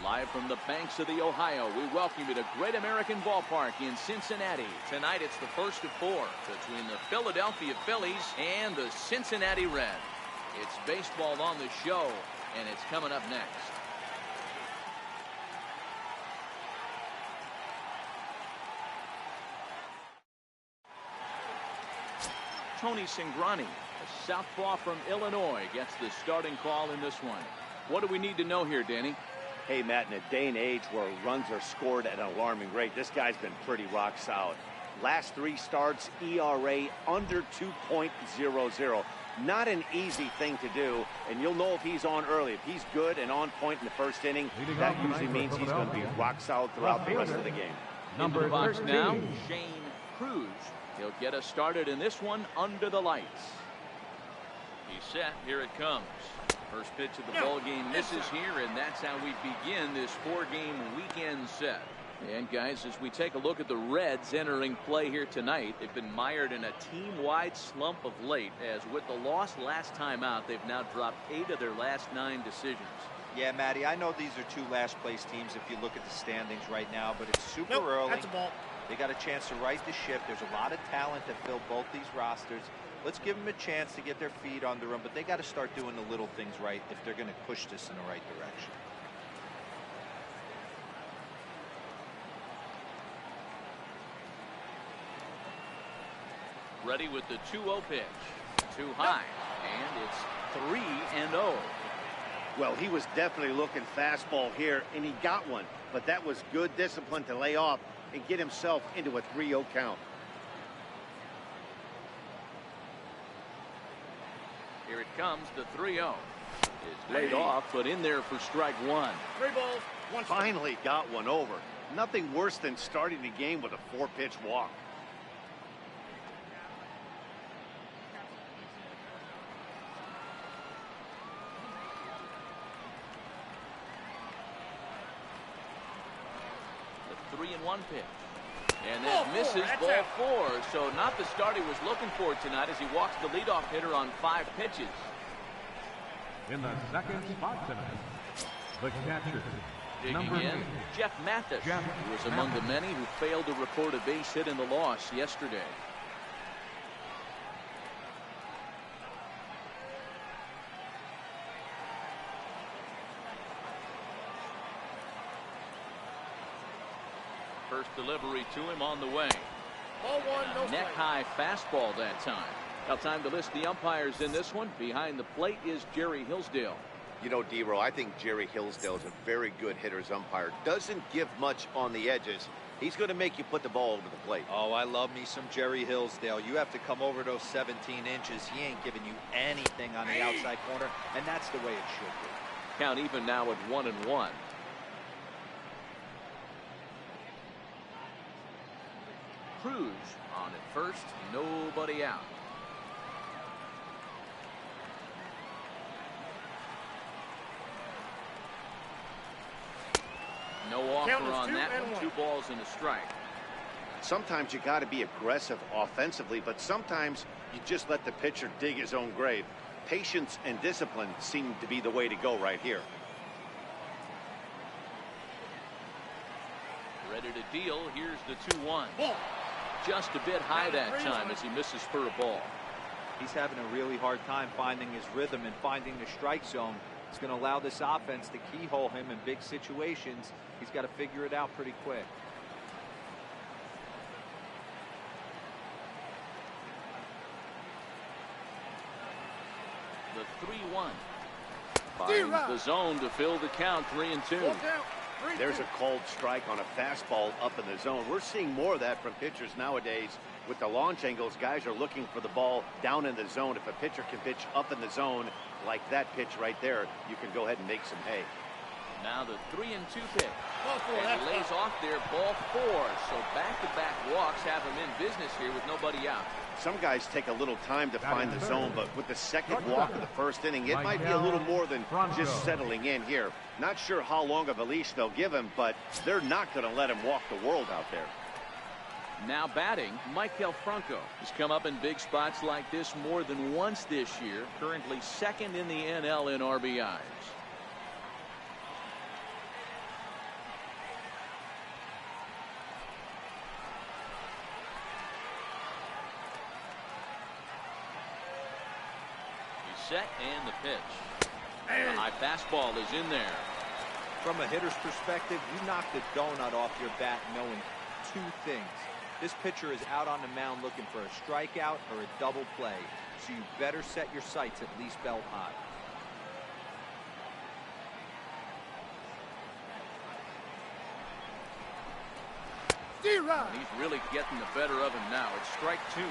Live from the banks of the Ohio, we welcome you to Great American Ballpark in Cincinnati. Tonight it's the first of 4 between the Philadelphia Phillies and the Cincinnati Reds. It's baseball on the show, and it's coming up next. Tony Cingrani, a southpaw from Illinois, gets the starting call in this one. What do we need to know here, Danny? Hey, Matt, in a day and age where runs are scored at an alarming rate, this guy's been pretty rock solid. Last 3 starts, ERA under 2.00. Not an easy thing to do, and you'll know if he's on early. If he's good and on point in the first inning, that usually means he's going to be rock solid throughout the rest of the game. Into the box now, Shane Cruz. He'll get us started in this one under the lights. He's set. Here it comes. First pitch of the ball game misses here, and that's how we begin this 4-game weekend set. And guys, as we take a look at the Reds entering play here tonight, they've been mired in a team-wide slump of late, as with the loss last time out, they've now dropped 8 of their last 9 decisions. Yeah, Matty, I know these are 2 last-place teams if you look at the standings right now, but it's super early. That's a ball. They got a chance to right the ship. There's a lot of talent that fill both these rosters. Let's give them a chance to get their feet under them, but they got to start doing the little things right if they're going to push this in the right direction. Ready with the 2-0 pitch. Too high, and it's 3-0. Well, he was definitely looking fastball here, and he got one. But that was good discipline to lay off and get himself into a 3-0 count. Here it comes, the 3-0. It's laid off, but in there for strike 1. 3 balls, 1 strike. Finally got one over. Nothing worse than starting the game with a 4-pitch walk. The 3-1 pitch. And that misses ball 4. So not the start he was looking for tonight as he walks the leadoff hitter on 5 pitches. In the second spot tonight, the catcher, Digging in, Jeff Mathis, who was among the many who failed to record a base hit in the loss yesterday. First delivery to him on the way. Ball 1, no strike. Neck-high fastball that time. Now time to list the umpires in this one. Behind the plate is Jerry Hillsdale. You know, D-Row, I think Jerry Hillsdale is a very good hitter's umpire. Doesn't give much on the edges. He's going to make you put the ball over the plate. Oh, I love me some Jerry Hillsdale. You have to come over those 17 inches. He ain't giving you anything on the outside corner, and that's the way it should be. Count even now at 1-1. Cruz on at first, nobody out. No offer on that one. 2 balls and a strike. Sometimes you got to be aggressive offensively, but sometimes you just let the pitcher dig his own grave. Patience and discipline seem to be the way to go right here. Ready to deal. Here's the 2-1. Just a bit high that time as he misses for a ball. He's having a really hard time finding his rhythm and finding the strike zone. It's going to allow this offense to keyhole him in big situations. He's got to figure it out pretty quick. The 3-1. Finds the zone to fill the count. 3-2. There's a called strike on a fastball up in the zone. We're seeing more of that from pitchers nowadays. With the launch angles, guys are looking for the ball down in the zone. If a pitcher can pitch up in the zone like that pitch right there, you can go ahead and make some hay. Now the 3-2 pitch. And lays off there, ball 4. So back-to-back walks have him in business here with nobody out. Some guys take a little time to find the zone, but with the second walk of the first inning, it might be a little more than just settling in here. Not sure how long of a leash they'll give him, but they're not going to let him walk the world out there. Now batting, Michael Franco has come up in big spots like this more than once this year. Currently second in the NL in RBIs. set and the pitch. The high fastball is in there. From a hitter's perspective, you knock the donut off your bat knowing two things. This pitcher is out on the mound looking for a strikeout or a double play, so you better set your sights at least belt high. He's really getting the better of him now. It's strike two.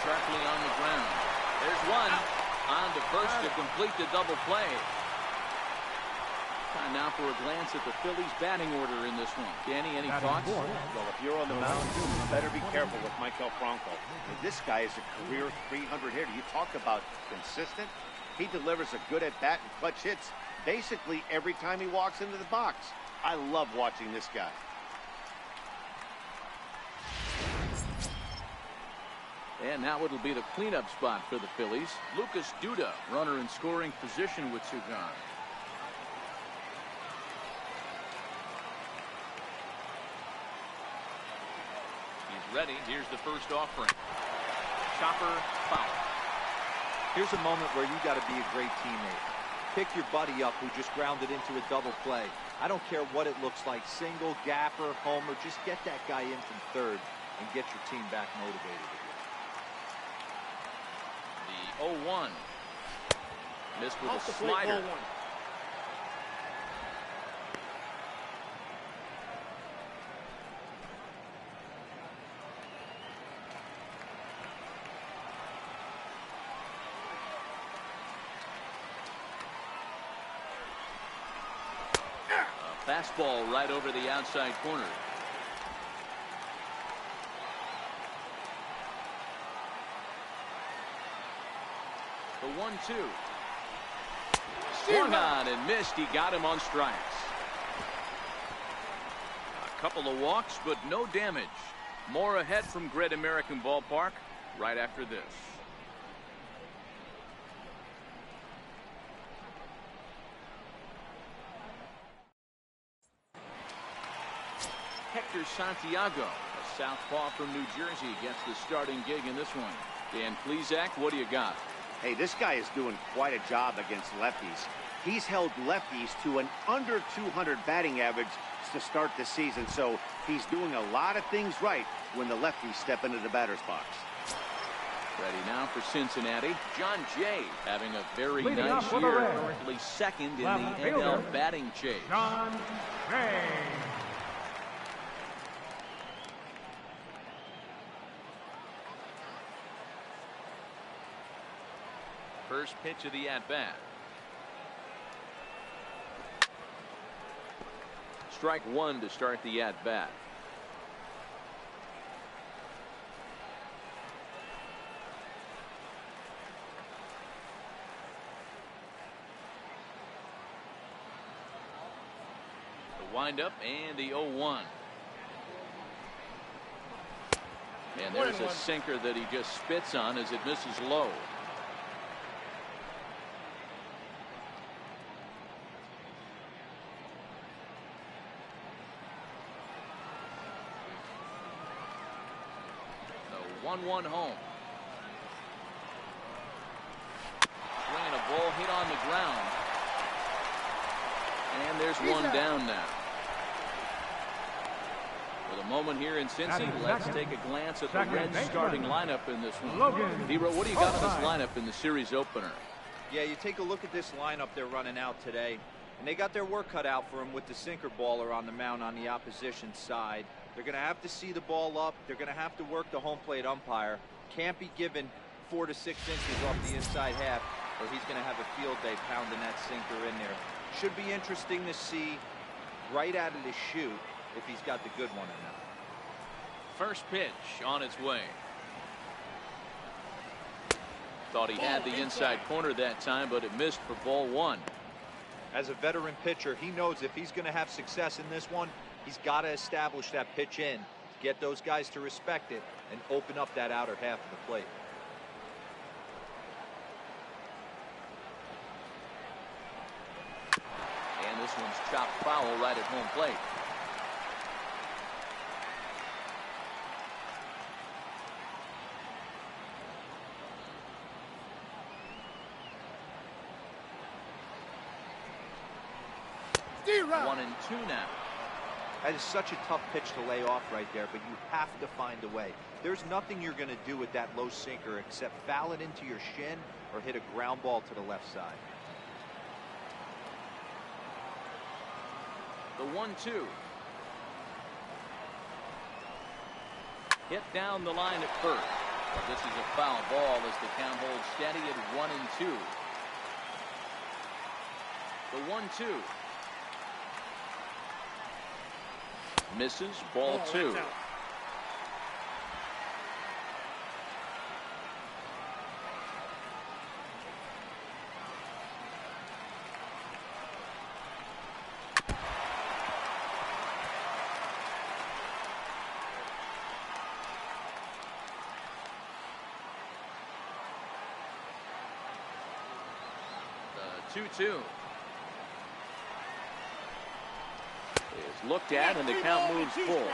Sharply on the ground. There's one. On to first to complete the double play. Time now for a glance at the Phillies batting order in this one. Danny, any thoughts? Well, if you're on the mound, you better be careful with Michael Franco. This guy is a career 300 hitter. You talk about consistent. He delivers a good at-bat and clutch hits basically every time he walks into the box. I love watching this guy. And now it'll be the cleanup spot for the Phillies. Lucas Duda, runner in scoring position with two gone. He's ready. Here's the first offering. Chopper foul. Here's a moment where you got to be a great teammate. Pick your buddy up who just grounded into a double play. I don't care what it looks like, single, gapper, homer, just get that guy in from third and get your team back motivated again. The 0-1. Missed with a slider. A fastball right over the outside corner. The 1-2. Swung on and missed. He got him on strikes. A couple of walks, but no damage. More ahead from Great American Ballpark right after this. Hector Santiago, a southpaw from New Jersey, gets the starting gig in this one. Dan Plesac, what do you got? Hey, this guy is doing quite a job against lefties. He's held lefties to an under 200 batting average to start the season, so he's doing a lot of things right when the lefties step into the batter's box. Ready now for Cincinnati. John Jay having a very Leading nice off for the year. Reds. Currently second in the Left NL fielder, batting chase. John Jay. First pitch of the at-bat. Strike one to start the at-bat. The windup and the 0-1. And there's a sinker that he just spits on as it misses low. The 1-1 home. Swinging a ball hit on the ground. And there's one down now. With a moment here in Cincy, let's take a glance at the Reds starting lineup in this one. Hero, what do you got on this lineup in the series opener? Yeah, you take a look at this lineup they're running out today, and they got their work cut out for them with the sinker baller on the mound on the opposition side. They're going to have to see the ball up. They're going to have to work the home plate umpire. Can't be given 4 to 6 inches off the inside half, or he's going to have a field day pounding that sinker in there. Should be interesting to see right out of the chute if he's got the good one or not. First pitch on its way. Thought he had the inside corner that time, but it missed for ball one. As a veteran pitcher, he knows if he's going to have success in this one, he's got to establish that pitch in, get those guys to respect it, and open up that outer half of the plate. one's chopped foul right at home plate. Zero. 1-2 now. That is such a tough pitch to lay off right there, but you have to find a way. There's nothing you're going to do with that low sinker except foul it into your shin or hit a ground ball to the left side. The 1-2. Hit down the line at first. But this is a foul ball as the count holds steady at 1-2. The 1-2. Misses, ball two. The 2-2. Is looked at and the count moves full.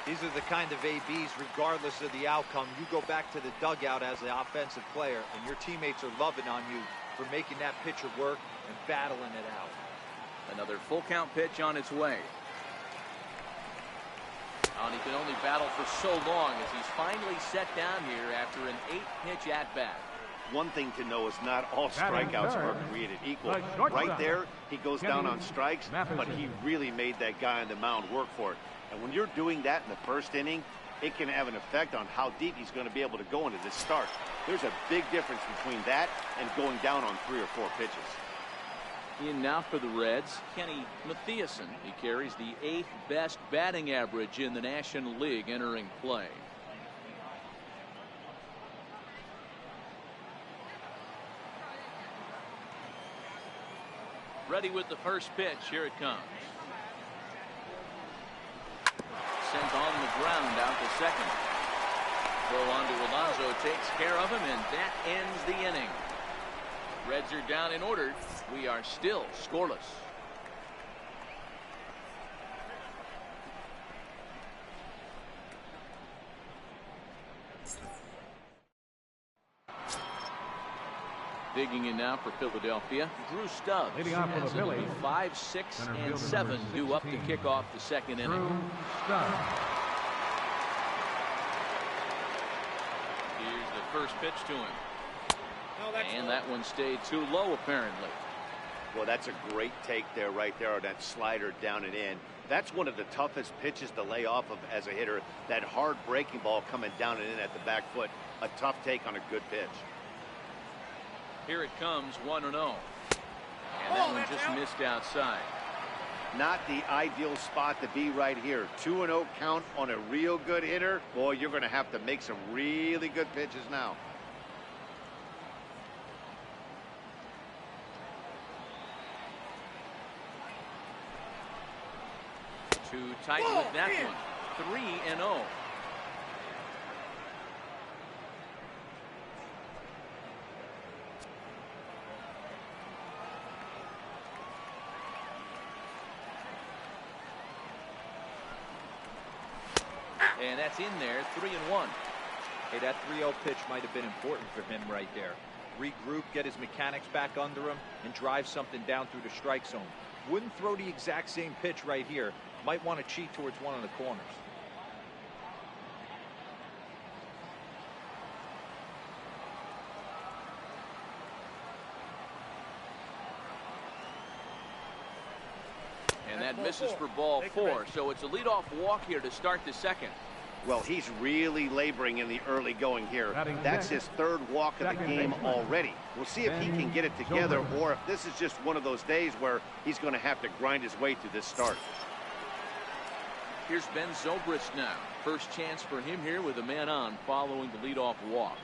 These are the kind of ABs, regardless of the outcome, you go back to the dugout as the offensive player, and your teammates are loving on you for making that pitcher work and battling it out. Another full count pitch on its way. And he can only battle for so long as he's finally set down here after an 8-pitch at-bat. One thing to know is not all strikeouts are created equal. Right there, he goes down on strikes, but he really made that guy on the mound work for it. And when you're doing that in the first inning, it can have an effect on how deep he's going to be able to go into this start. There's a big difference between that and going down on 3 or 4 pitches. In now for the Reds, Kenny Mathiasen. He carries the 8th best batting average in the National League entering play. Ready with the first pitch. Here it comes. Sent on the ground out to second. Throw on to Alonso takes care of him, and that ends the inning. Reds are down in order. We are still scoreless. Digging in now for Philadelphia, Drew Stubbs. Leading off for the Phillies, 5, 6, and 7 due up to kick off the second inning. Drew Stubbs. Here's the first pitch to him. No, that's And low. that one stayed too low, apparently. Well, that's a great take there, right there, on that slider down and in. That's one of the toughest pitches to lay off of as a hitter. That hard breaking ball coming down and in at the back foot. A tough take on a good pitch. Here it comes, 1-0. And that one just missed outside. Not the ideal spot to be right here. 2-0 count on a real good hitter. Boy, you're going to have to make some really good pitches now. Too tight with that one. 3-0. And that's in there, 3-1. Hey, that 3-0 pitch might have been important for him right there. Regroup, get his mechanics back under him, and drive something down through the strike zone. Wouldn't throw the exact same pitch right here. Might want to cheat towards one of the corners. And that misses for ball 4. So it's a leadoff walk here to start the second. Well, he's really laboring in the early going here. That's his 3rd walk of the game already. We'll see if he can get it together or if this is just one of those days where he's going to have to grind his way through this start. Here's Ben Zobrist now. First chance for him here with a man on following the leadoff walk.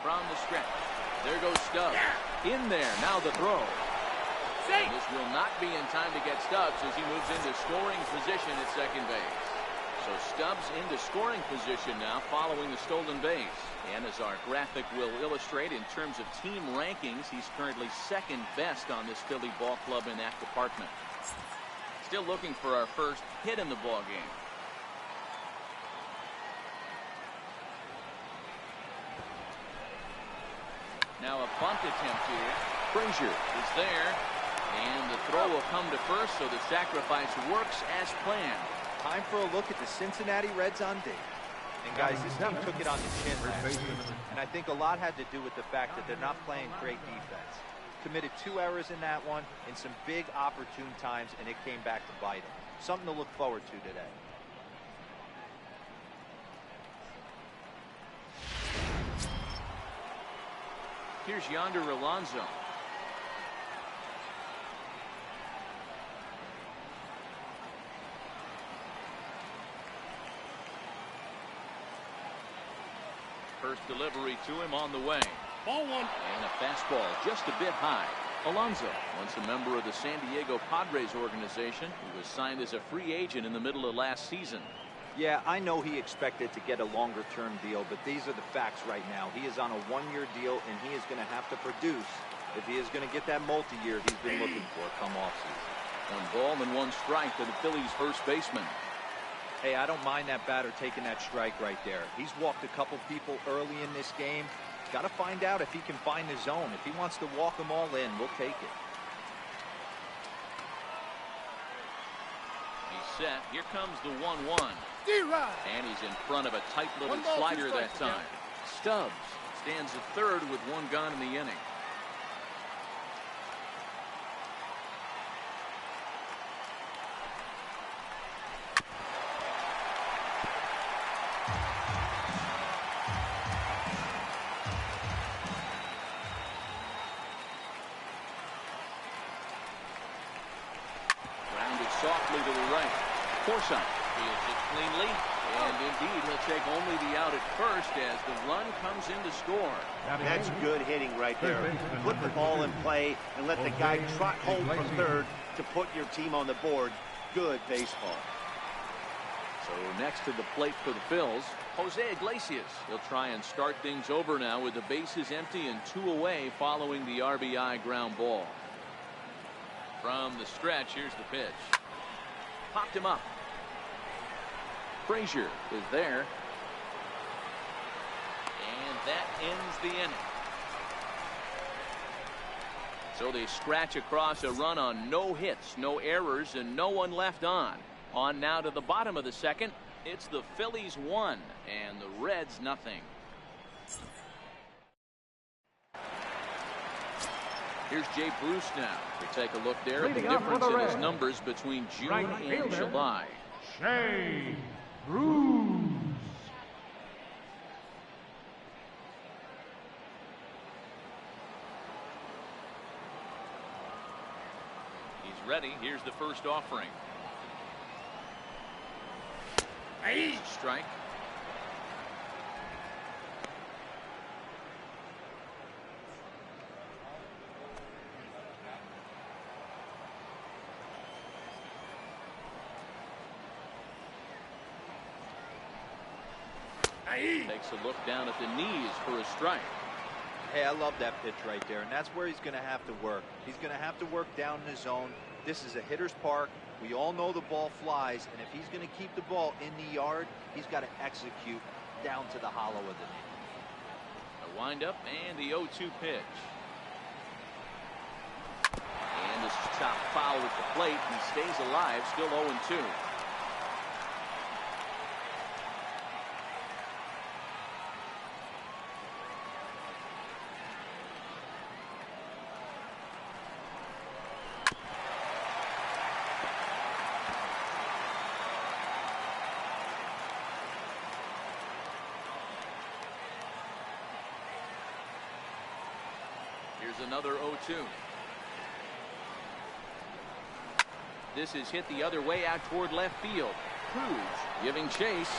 From the stretch. There goes Stubbs. In there. Now the throw. And this will not be in time to get Stubbs as he moves into scoring position at second base. So Stubbs into scoring position now following the stolen base. And as our graphic will illustrate, in terms of team rankings, he's currently second best on this Philly ball club in that department. Still looking for our first hit in the ball game. Now a bunt attempt here. Frazier is there. And the throw will come to first, so the sacrifice works as planned. Time for a look at the Cincinnati Reds on D. And guys, this team took it on the chin last season. And I think a lot had to do with the fact that they're not playing great defense. Committed 2 errors in that one in some big opportune times, and it came back to bite them. Something to look forward to today. Here's Yonder Alonso. First delivery to him on the way. Ball 1. And a fastball just a bit high. Alonso, once a member of the San Diego Padres organization, who was signed as a free agent in the middle of last season. Yeah, I know he expected to get a longer-term deal, but these are the facts right now. He is on a 1-year deal, and he is going to have to produce if he is going to get that multi-year he's been looking for come offseason. 1 ball and 1 strike to the Phillies first baseman. Hey, I don't mind that batter taking that strike right there. He's walked a couple people early in this game. He's got to find out if he can find his zone. If he wants to walk them all in, we'll take it. He's set. Here comes the 1-1. And he's in front of a tight little slider that time. Stubbs stands at third with 1 gone in the inning. Softly to the right. Forsythe fields it cleanly, and indeed he'll take only the out at first as the run comes in to score. That's good hitting right there. Put the ball in play and let the guy trot home from third to put your team on the board. Good baseball. So next to the plate for the Phils, Jose Iglesias. He'll try and start things over now with the bases empty and 2 away following the RBI ground ball. From the stretch, here's the pitch. Popped him up. Frazier is there. And that ends the inning. So they scratch across a run on no hits, no errors, and no one left on. On now to the bottom of the second. It's the Phillies 1 and the Reds nothing. Here's Jay Bruce now to take a look there at the difference in his numbers between June and July. Jay Bruce. He's ready. Here's the first offering. Strike. Takes a look down at the knees for a strike. Hey, I love that pitch right there, and that's where he's going to have to work. He's going to have to work down in his zone. This is a hitter's park. We all know the ball flies, and if he's going to keep the ball in the yard, he's got to execute down to the hollow of the knee. A windup and the 0-2 pitch. And this is chopped foul at the plate. He stays alive, still 0-2. Here's another 0-2. This is hit the other way out toward left field. Cruz giving chase.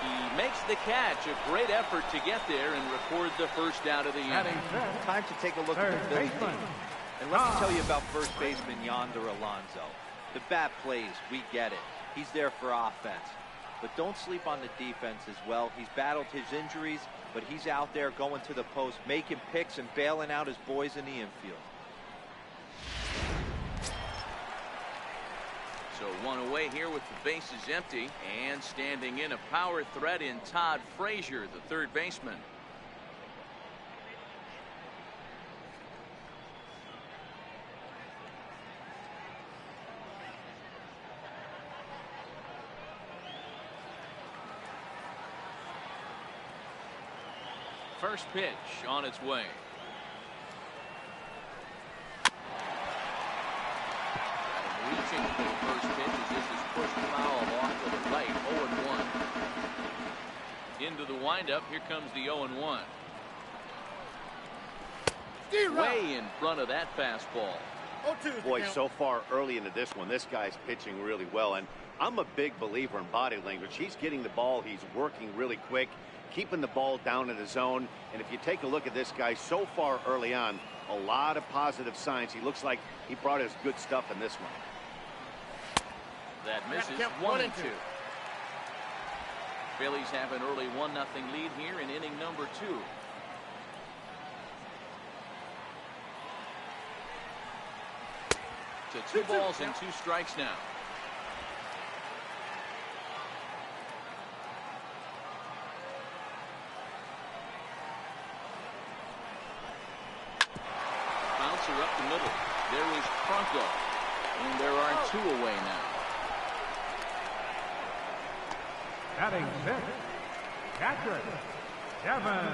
He makes the catch. A great effort to get there and record the first out of the inning. Time to take a look at the Phillies team. And let me tell you about first baseman Yonder Alonso. The bat plays. We get it. He's there for offense. but don't sleep on the defense as well. He's battled his injuries, but he's out there going to the post, making picks and bailing out his boys in the infield. So one away here with the bases empty, and standing in a power threat in Todd Frazier, the third baseman. First pitch on its way. Reaching for the first pitch as this is pushed foul off to the right. 0-1. Into the windup. Here comes the 0-1. Way in front of that fastball. Boy, so far early into this one, this guy's pitching really well, and I'm a big believer in body language. He's getting the ball, he's working really quick, keeping the ball down in the zone. And if you take a look at this guy so far early on, a lot of positive signs. He looks like he brought us good stuff in this one. That misses. 1-2. Phillies have an early 1-0 lead here in inning number 2. To 2 balls and 2 strikes now. Bouncer up the middle. There is Franco. And there are 2 away now. Batting 6th, catcher, Devin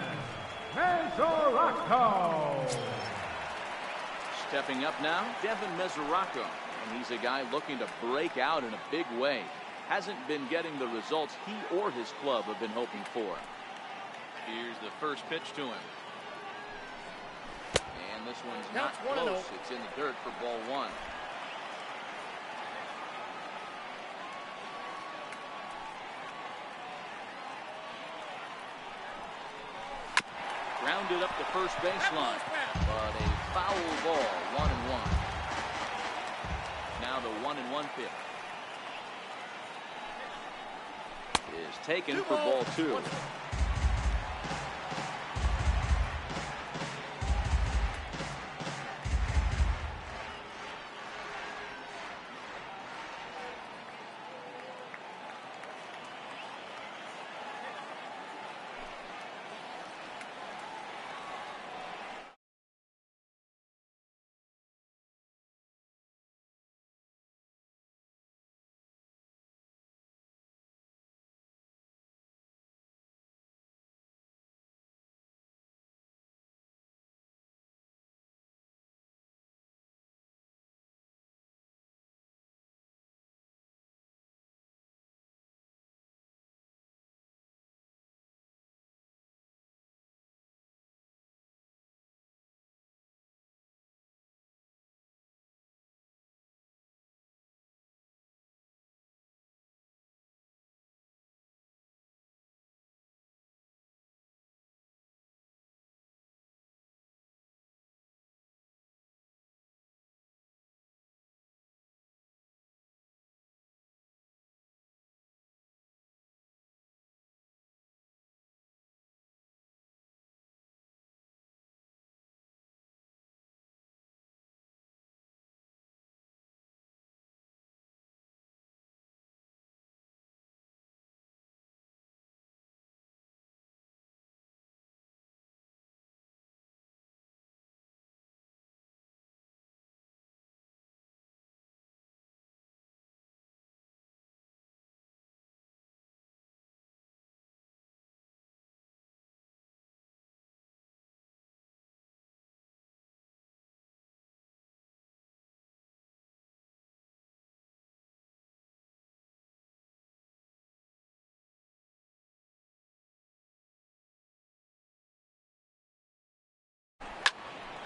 Mesoraco. Stepping up now, Devin Mesoraco. And he's a guy looking to break out in a big way. Hasn't been getting the results he or his club have been hoping for. Here's the first pitch to him. And this one's not close. It's in the dirt for ball 1. Grounded up the first baseline, but a foul ball. 1-1. Now the 1-1 pitch is taken for ball 2.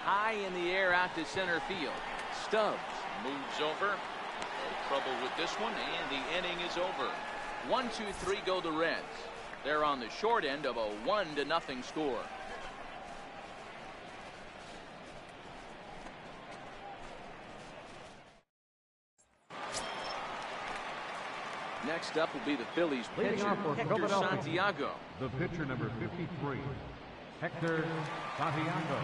High in the air out to center field. Stubbs moves over. No trouble with this one, and the inning is over. 1-2-3 go the Reds. They're on the short end of a 1-0 score. Next up will be the Phillies Leading pitcher, off for Hector Philadelphia. Santiago. The pitcher, number 53, Hector Santiago.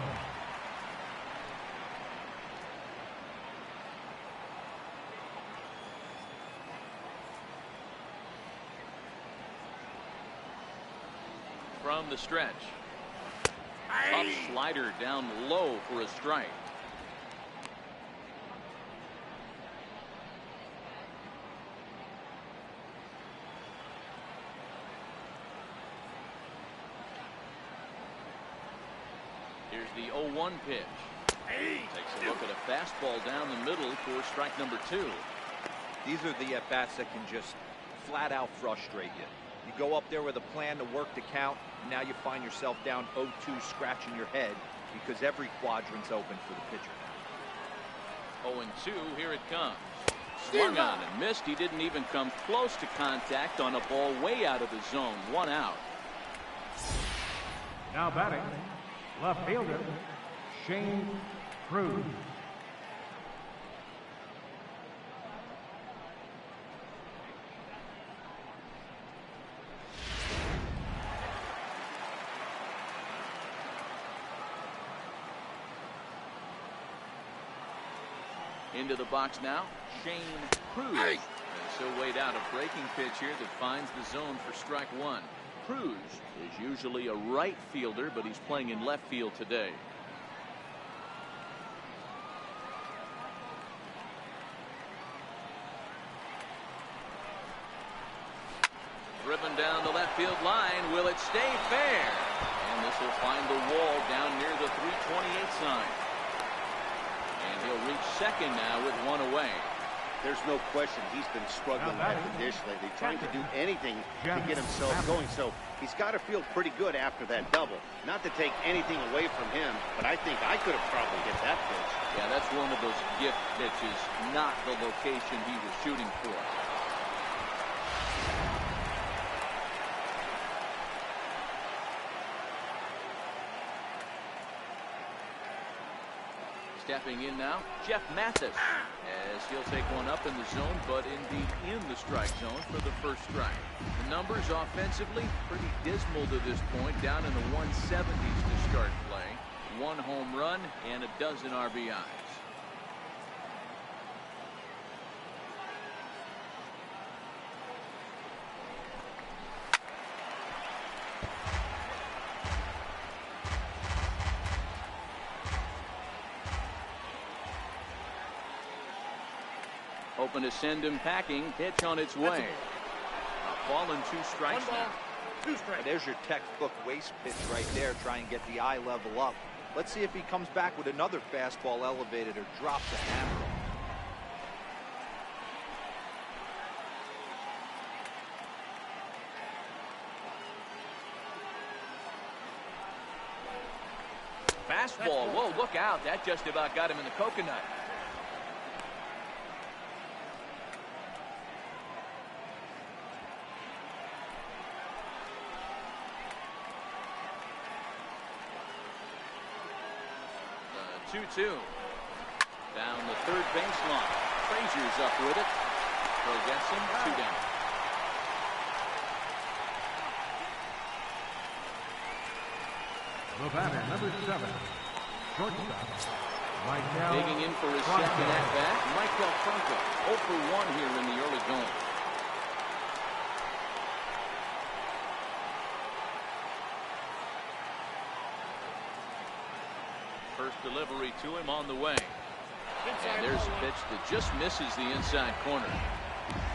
From the stretch. Tough slider down low for a strike. Here's the 0-1 pitch. Takes a look at a fastball down the middle for strike number 2. These are the at-bats that can just flat out frustrate you. You go up there with a plan to work the count, and now you find yourself down 0-2, scratching your head because every quadrant's open for the pitcher. 0-2, here it comes. Swung on and missed. He didn't even come close to contact on a ball way out of the zone. 1 out. Now batting, left fielder, Shane Cruz. Into the box now, Shane Cruz. And so weighed out a breaking pitch here that finds the zone for strike 1. Cruz is usually a right fielder, but he's playing in left field today. Driven down the left field line. Will it stay fair? And this will find the wall down near the 328 sign. And he'll reach second now with 1 away. There's no question he's been struggling at the dish lately, trying to do anything to get himself going. So he's got to feel pretty good after that double. Not to take anything away from him, but I think I could have probably hit that pitch. Yeah, that's one of those gift pitches, not the location he was shooting for. Stepping in now, Jeff Mathis, as he'll take one up in the zone, but indeed in the strike zone for the first strike. The numbers offensively pretty dismal to this point, down in the 170s to start play. 1 home run and a dozen RBIs. Open to send him packing. Pitch on its way. A ball and 2 strikes now. 2 strikes. There's your textbook waste pitch right there. Try and get the eye level up. Let's see if he comes back with another fastball elevated or drops a hammer. Fastball. Whoa, look out. That just about got him in the coconut. The 2-2. Down the third baseline. Frazier's up with it. So gets him 2 down. The batter, number 7, shortstop, Michael. Digging in for his second at bat, Michael Franco. 0 for 1 here in the early going. First delivery to him on the way. And there's a pitch that just misses the inside corner.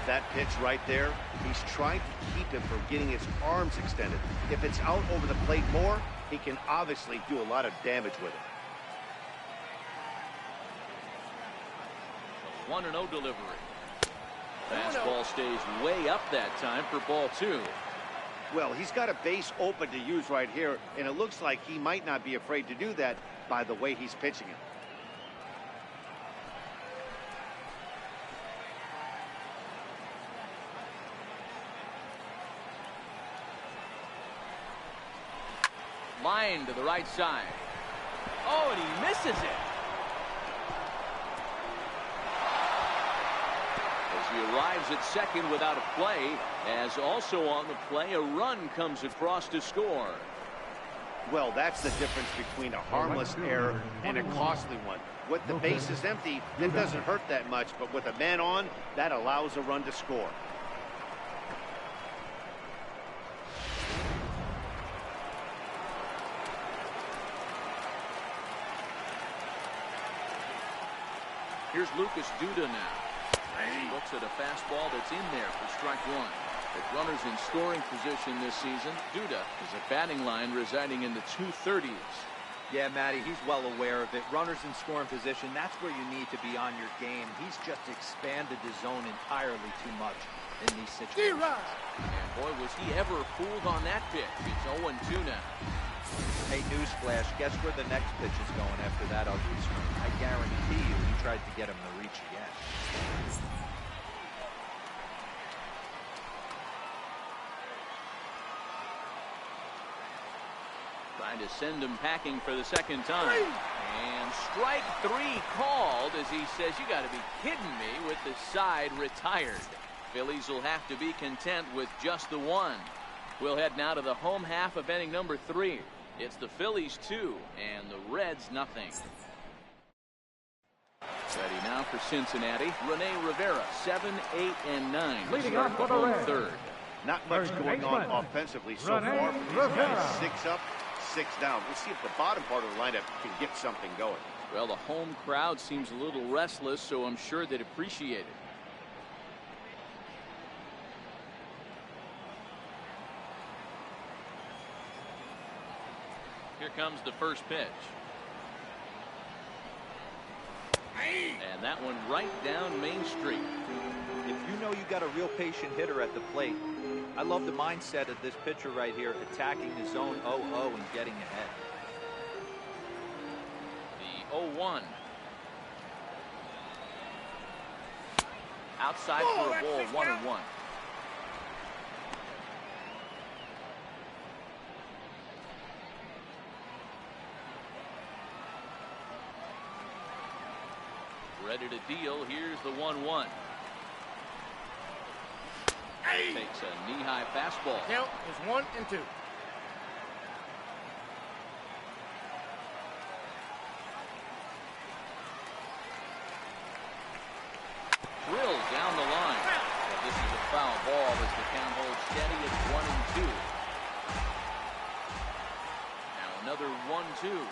That pitch right there, he's trying to keep him from getting his arms extended. If it's out over the plate more, he can obviously do a lot of damage with it. A 1-0 delivery. Fastball stays way up that time for ball 2. Well, he's got a base open to use right here, and it looks like he might not be afraid to do that by the way he's pitching it. Line to the right side. Oh, and he misses it. As He arrives at second without a play, as also on the play, a run comes across to score. Well, that's the difference between a harmless error and a costly one. With the bases empty, it doesn't hurt that much, but with a man on, that allows a run to score. Here's Lucas Duda now. He looks at a fastball that's in there for strike one. With runners in scoring position this season, Duda is a batting line residing in the 230s. Yeah, Matty, he's well aware of it. Runners in scoring position, that's where you need to be on your game. He's just expanded the zone entirely too much in these situations. And boy, was he ever fooled on that pitch. It's 0-2 now. Hey, newsflash, guess where the next pitch is going after that ugly swing? I guarantee you he tried to get him to reach again. Trying to send him packing for the second time. And strike three called as he says, you got to be kidding me, with the side retired. Phillies will have to be content with just the one. We'll head now to the home half of inning number 3. It's the Phillies 2 and the Reds nothing. Ready now for Cincinnati. Rene Rivera, 7, 8, and 9. Leading Start off the for the home Reds. third. Not much Third going on baseman, offensively so Rene far. These Rivera. guys 6 up, 6 down. We'll see if the bottom part of the lineup can get something going. Well, the home crowd seems a little restless, so I'm sure they'd appreciate it. Here comes the first pitch. And that one right down Main Street. If you know you got a real patient hitter at the plate, I love the mindset of this pitcher right here, attacking the zone 0-0 and getting ahead. The 0-1. Outside for a ball, 1-1. Ready to deal. Here's the 1-1. Takes a knee-high fastball. Count is 1 and 2. Drilled down the line. But this is a foul ball as the count holds steady at 1 and 2. Now another 1-2.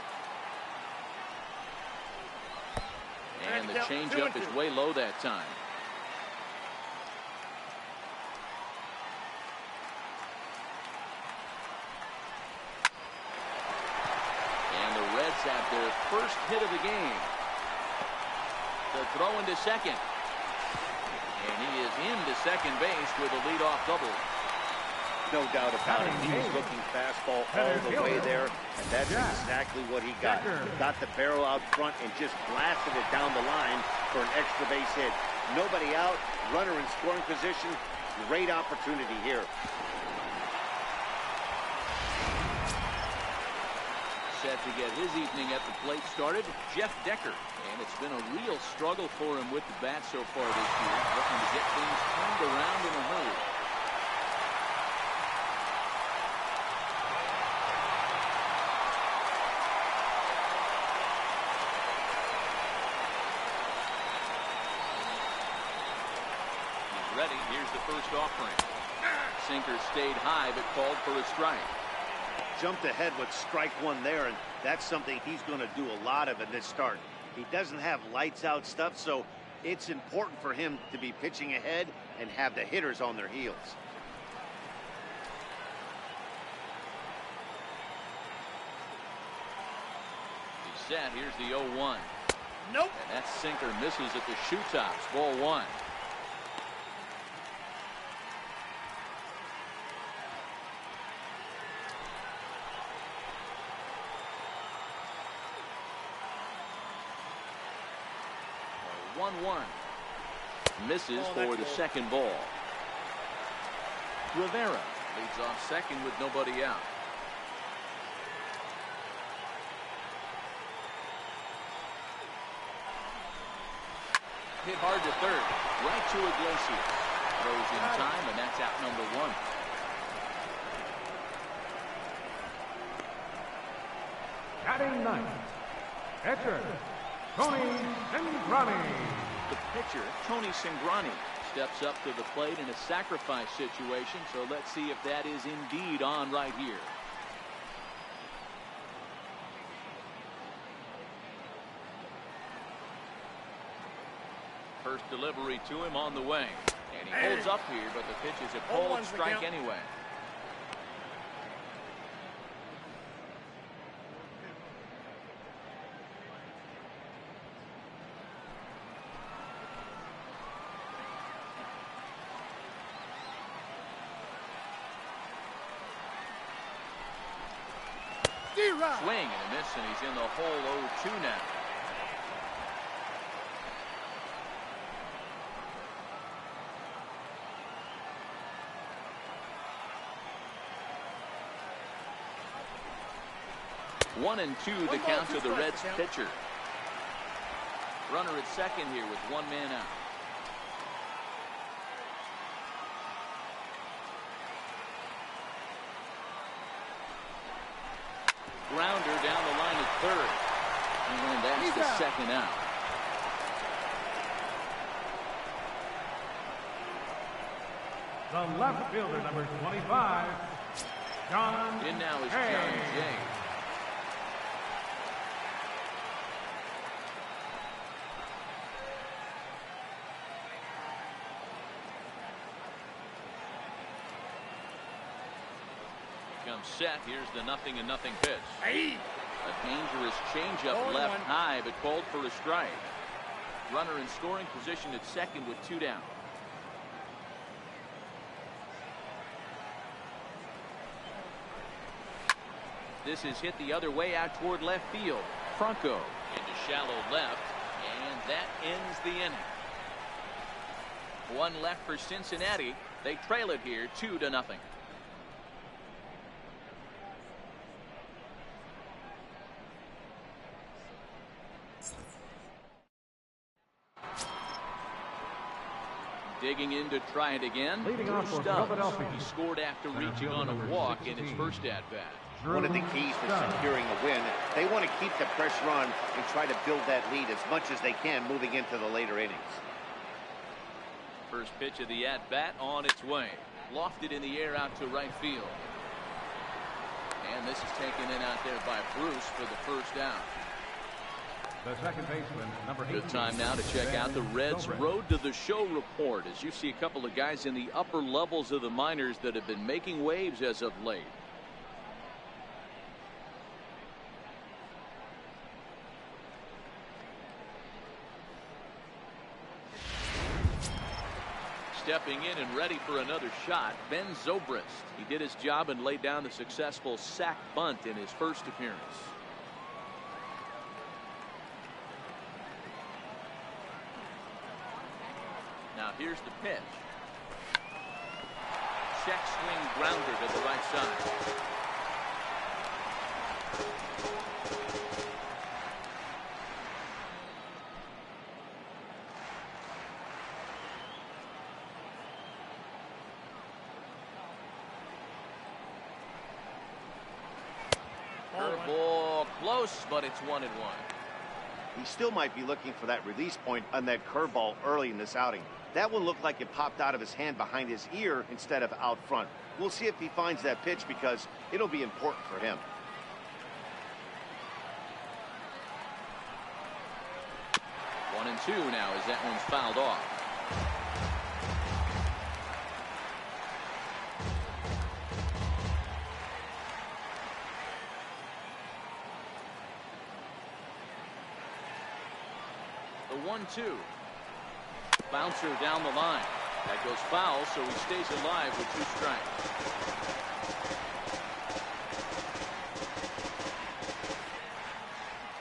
And the changeup is way low that time. And the Reds have their first hit of the game. The throw into second. And he is into second base with a leadoff double. No doubt about it. He was looking fastball all the way there, and that's exactly what he got. He got the barrel out front and just blasted it down the line for an extra base hit. Nobody out, runner in scoring position. Great opportunity here. Set to get his evening at the plate started, Jeff Decker. And it's been a real struggle for him with the bat so far this year, looking to get things turned around in a hurry. He's ready. Here's the first offering. Sinker stayed high, but called for a strike. Jumped ahead with strike one there, and that's something he's going to do a lot of in this start. He doesn't have lights out stuff, so it's important for him to be pitching ahead and have the hitters on their heels. He's set. Here's the 0-1. Nope. And that sinker misses at the shoe tops. Ball 1. Misses for the second ball. Rivera leads off second with nobody out. hit hard to third. Right to Iglesias. Throws in time, and that's out number 1. Batting ninth, pitcher, Tony Cingrani. The pitcher, Tony Cingrani, steps up to the plate in a sacrifice situation, so let's see if that is indeed on right here. First delivery to him on the way. And he holds up here, but the pitch is a cold strike anyway. Swing and a miss, and he's in the hole 0-2 now. One and two, the count to the Reds pitcher. Runner at second here with 1 man out. Grounder down the line at third. And that's the second out. The left fielder, number 25, John In now is Jay. John Jay. Comes set. Here's the 0-0 pitch. A dangerous changeup left high, but called for a strike. Runner in scoring position at second with 2 down. This is hit the other way out toward left field. Franco into shallow left, and that ends the inning. 1 left for Cincinnati. They trail it here 2-0. Digging in to try it again. Leading off for Stubbs. Philadelphia. He scored after reaching on a walk in his first at-bat. One of the keys to securing a win, they want to keep the pressure on and try to build that lead as much as they can moving into the later innings. First pitch of the at-bat on its way. Lofted in the air out to right field. And this is taken in out there by Bruce for the first out. The second baseman, number 18. Good time now to check out the Reds' Road to the Show report, as you see a couple of guys in the upper levels of the minors that have been making waves as of late. Stepping in and ready for another shot, Ben Zobrist. He did his job and laid down the successful sac bunt in his first appearance. Now here's the pitch. Check swing grounder to the right side. Curveball close, but it's 1-1. He still might be looking for that release point on that curveball early in this outing. That one looked like it popped out of his hand behind his ear instead of out front. We'll see if he finds that pitch because it'll be important for him. One and two now as that one's fouled off. The 1-2. Bouncer down the line. That goes foul, so he stays alive with 2 strikes.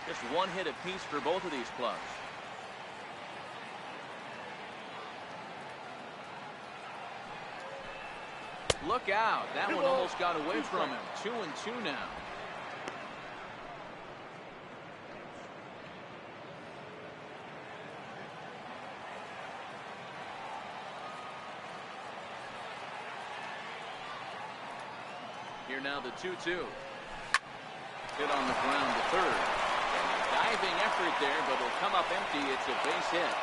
Just 1 hit apiece for both of these clubs. Look out. That one almost got away from him. 2-2 now. here now, the 2-2. Hit on the ground to third. Diving effort there, but it'll come up empty. It's a base hit.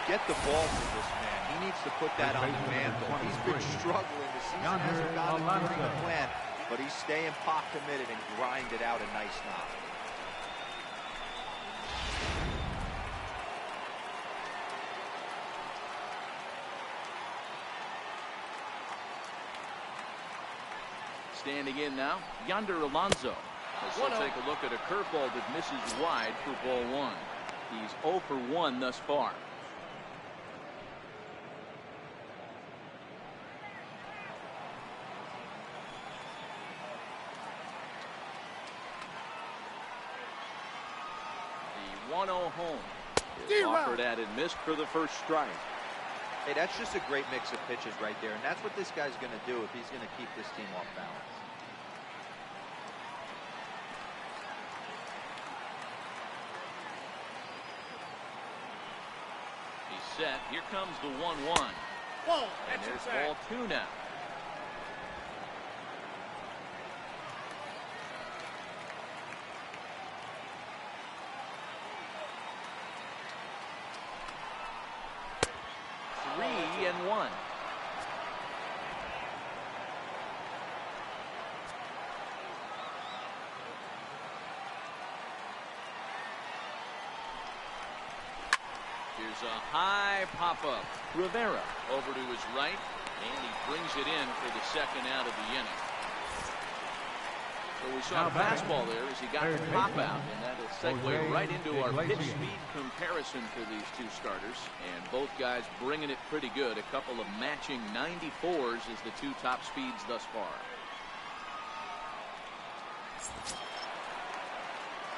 Get the ball to this man. He needs to put that on the mantle. He's been struggling. The season hasn't gotten according to plan, but he's staying pot committed and grinded out a nice knock. Standing in now, Yonder Alonso. Let's take a look at a curveball that misses wide for ball one. He's 0 for 1 thus far. The 1-0 home is offered at and missed for the first strike. Hey, that's just a great mix of pitches right there, and that's what this guy's going to do if he's going to keep this team off balance. He's set. Here comes the 1-1. And there's ball 2 now. And 1. Here's a high pop-up. Rivera over to his right, and he brings it in for the second out of the inning. So we saw a fastball there as he got the pop out, and that'll segue right into our pitch speed comparison for these two starters. And both guys bringing it pretty good. A couple of matching 94s as the two top speeds thus far.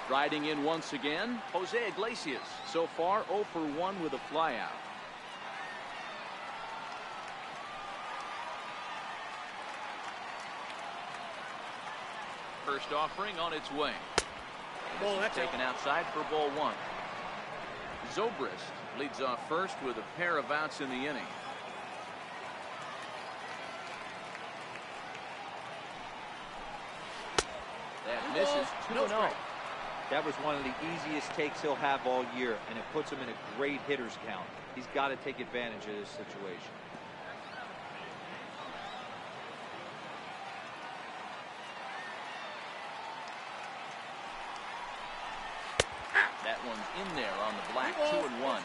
Riding in once again, Jose Iglesias. So far 0 for 1 with a flyout. First offering on its way. That's taken outside for ball 1. Zobrist leads off first with a pair of outs in the inning. That misses 2-0. That was one of the easiest takes he'll have all year, and it puts him in a great hitter's count. He's got to take advantage of this situation. That one's in there on the black. 2-1.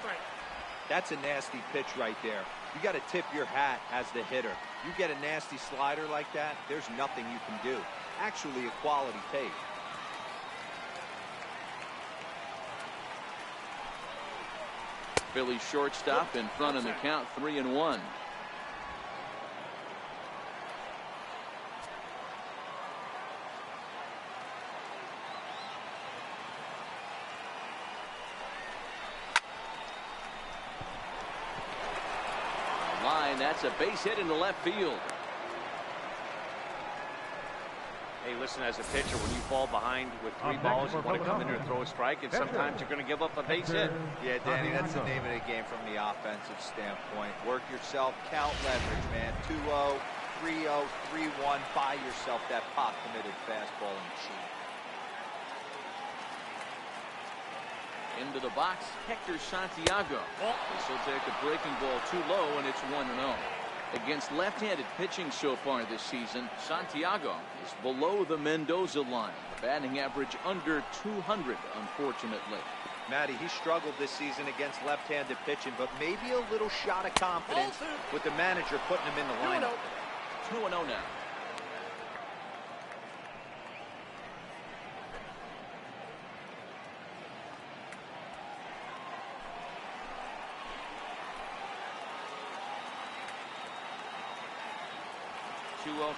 That's a nasty pitch right there. You got to tip your hat as the hitter. You get a nasty slider like that, there's nothing you can do. Actually a quality take. Phillies shortstop in front of the count, 3-1. Line, that's a base hit into left field. Hey, listen, as a pitcher, when you fall behind with 3 balls, you want to come in there and throw a strike, and sometimes you're going to give up a base hit. Yeah, Danny, that's the name of the game from the offensive standpoint. Work yourself, count leverage, man. 2-0, 3-0, 3-1. Buy yourself that pop-committed fastball and cheat. Into the box, Hector Santiago. This will take a breaking ball too low, and it's 1-0. Against left-handed pitching so far this season, Santiago is below the Mendoza line. Batting average under 200, unfortunately. Matty, he struggled this season against left-handed pitching, but maybe a little shot of confidence with the manager putting him in the lineup. 2-0 now.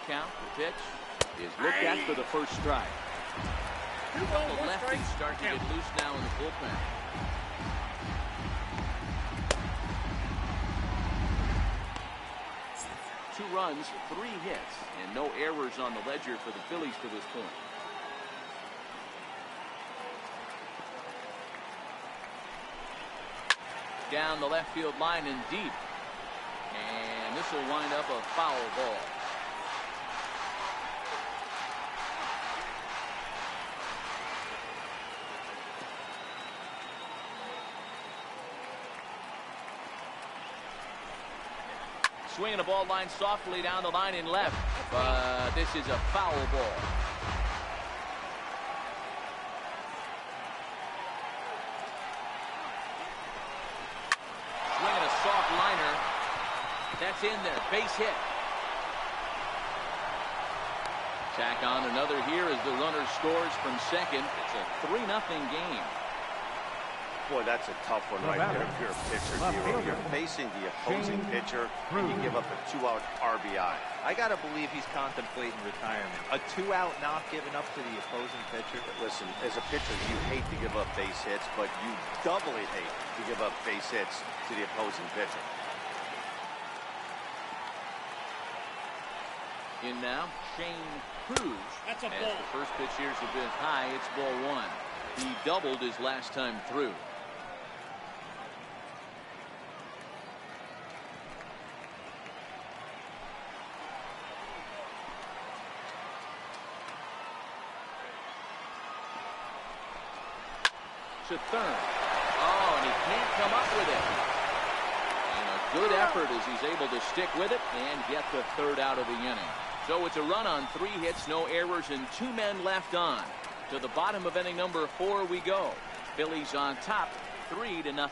Count. The pitch is looked at for the first strike. The lefties start to get loose now in the bullpen. Two runs, 3 hits, and no errors on the ledger for the Phillies to this point. Down the left field line and deep. And this will wind up a foul ball. swinging a ball line softly down the line in left. But this is a foul ball. Swinging a soft liner. That's in there. Base hit. Tack on another here as the runner scores from second. It's a 3-0 game. Boy, that's a tough one right there if you're a pitcher. You're facing the opposing pitcher and you give up a 2-out RBI. I got to believe he's contemplating retirement. A 2-out knock given up to the opposing pitcher. But listen, as a pitcher, you hate to give up base hits, but you doubly hate to give up base hits to the opposing pitcher. In now, Shane Cruz. That's a as ball. the first pitch here's a bit high. It's ball one. He doubled his last time through. To third. Oh, and he can't come up with it. And a good effort as he's able to stick with it and get the third out of the inning. So it's a run on 3 hits, no errors, and 2 men left on. To the bottom of inning number 4 we go. Phillies on top, 3-0.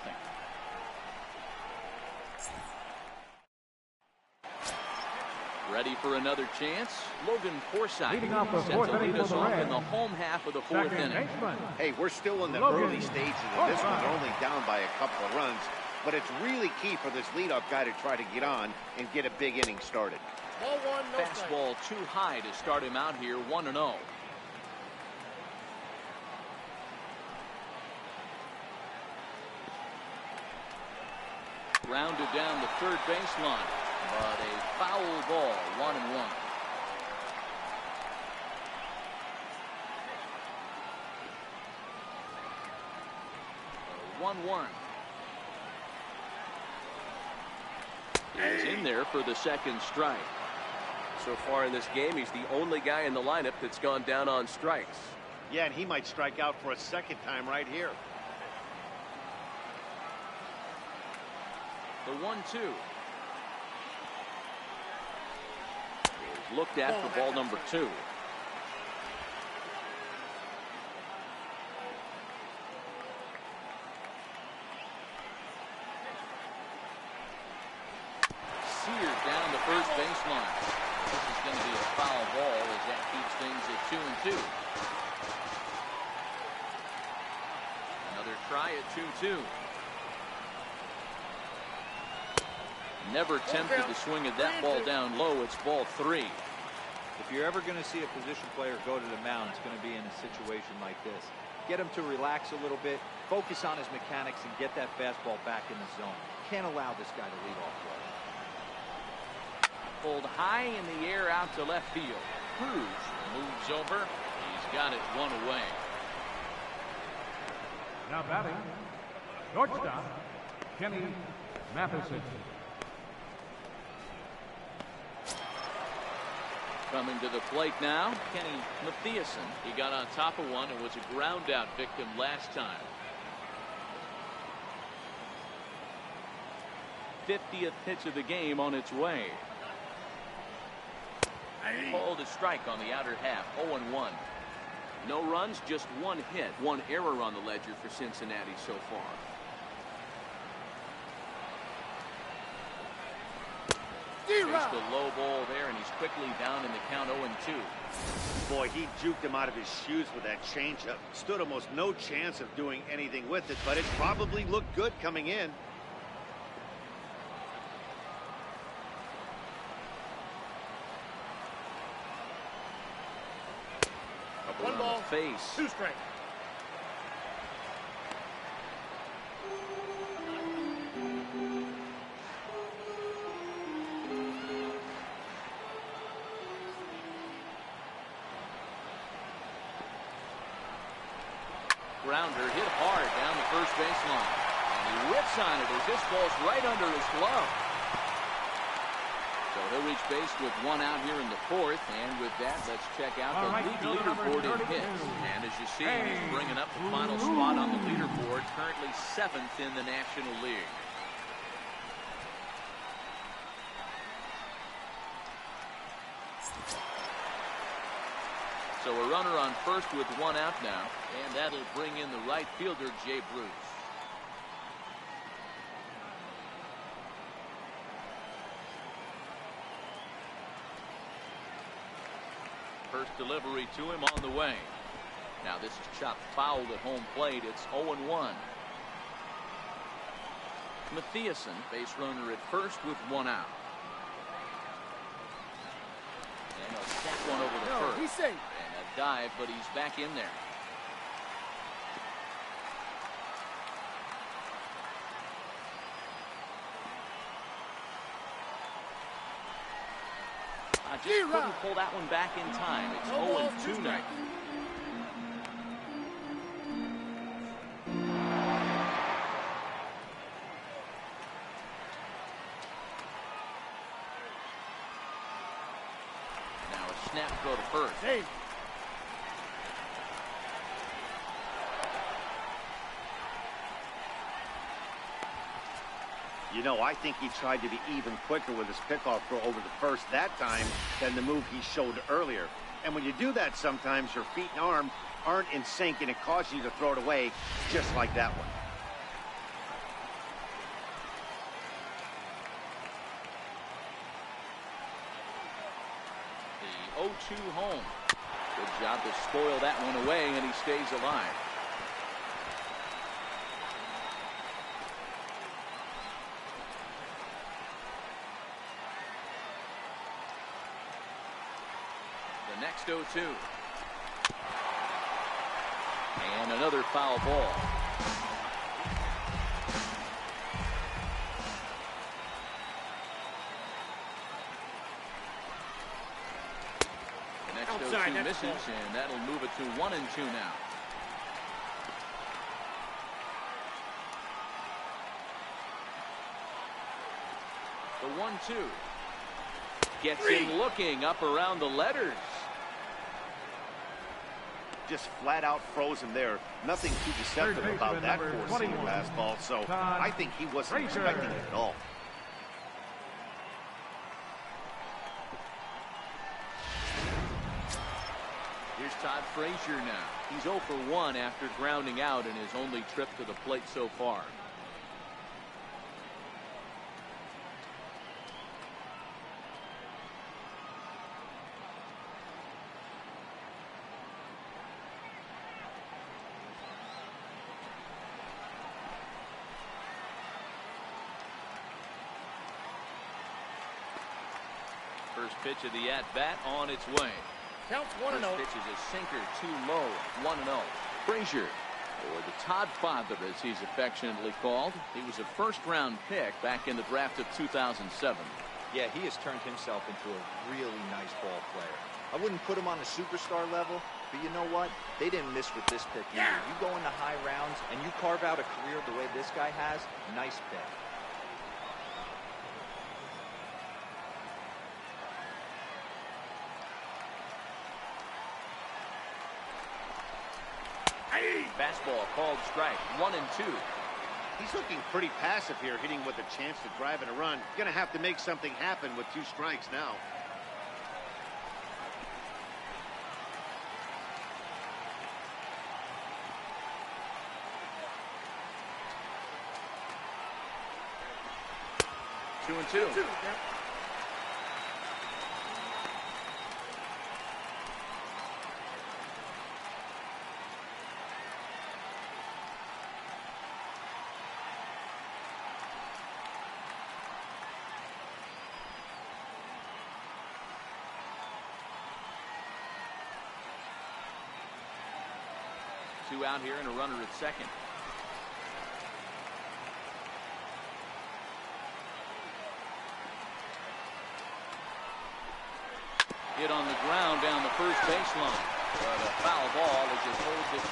Ready for another chance? Logan Forsythe Leading off the set fourth to inning lead us for the off Reds. in the home half of the 4th Second inning. baseman. Hey, we're still in the Logan early stages of this one. Forsythe. They're only down by a couple of runs, but it's really key for this leadoff guy to try to get on and get a big inning started. Ball one, no strike. Fastball too high to start him out here, 1-0. Rounded down the third baseline, but a foul ball, 1-1. A 1-1. He's in there for the second strike. So far in this game, he's the only guy in the lineup that's gone down on strikes. Yeah, and he might strike out for a second time right here. The 1-2. Is looked at for ball number 2. Seared down the first baseline. This is going to be a foul ball as that keeps things at 2-2. Another try at 2-2. Never tempted to swing at that ball down low. It's ball 3. If you're ever going to see a position player go to the mound, it's going to be in a situation like this. Get him to relax a little bit, focus on his mechanics, and get that fastball back in the zone. Can't allow this guy to lead off play. Pulled high in the air out to left field. Cruz moves over. He's got it one away. Now batting, shortstop, Kenny Matheson. Coming to the plate now, Kenny Matheson. He got on top of one and was a ground out victim last time. 50th pitch of the game on its way. Pulled a strike on the outer half, 0-1. No runs, just 1 hit, 1 error on the ledger for Cincinnati so far. Faced a low ball there, and he's quickly down in the count, 0-2. Boy, he juked him out of his shoes with that changeup. Stood almost no chance of doing anything with it, but it probably looked good coming in. One ball, face. 2 strikes. Grounder hit hard down the first baseline. And he whips on it as this ball's right under his glove. So he'll reach base with 1 out here in the 4th. And with that, let's check out the league leaderboard in hits. And as you see, he's bringing up the final spot on the leaderboard, currently 7th in the National League. So a runner on first with one out now, and that'll bring in the right fielder, Jay Bruce. First delivery to him on the way. Now this is chopped foul at home plate. It's 0-1. Matthiasen, base runner at first with one out. And he'll snap one over the first. He's safe. And a dive, but he's back in there. I just couldn't pull that one back in time. It's 0-2 now. Now a snap throw to first. Hey. You know, I think he tried to be even quicker with his pickoff throw over the first that time than the move he showed earlier. And when you do that, sometimes your feet and arm aren't in sync, and it causes you to throw it away just like that one. The 0-2 home. Good job to spoil that one away, and he stays alive. The next 0-2. And another foul ball. The next Outside, 0-2 misses, and that'll move it to 1-2 now. The 1-2. Gets him looking up around the letters. Just flat out froze him there. Nothing too deceptive about that four-seam fastball, so I think he wasn't expecting it at all. Here's Todd Frazier now. He's 0 for 1 after grounding out in his only trip to the plate so far. First pitch of the at-bat on its way. Counts First 1-0. pitch is a sinker too low. 1-0. Frazier, or the Todd Father as he's affectionately called. He was a first-round pick back in the draft of 2007. Yeah, he has turned himself into a really nice ball player. I wouldn't put him on a superstar level, but you know what? They didn't miss with this pick either. You go into high rounds and you carve out a career the way this guy has, nice pick. Fastball called strike. 1-2. He's looking pretty passive here, hitting with a chance to drive in a run. Going to have to make something happen with 2 strikes now. Two and two. Two out here and a runner at second. Hit on the ground down the first baseline. But a foul ball as it holds it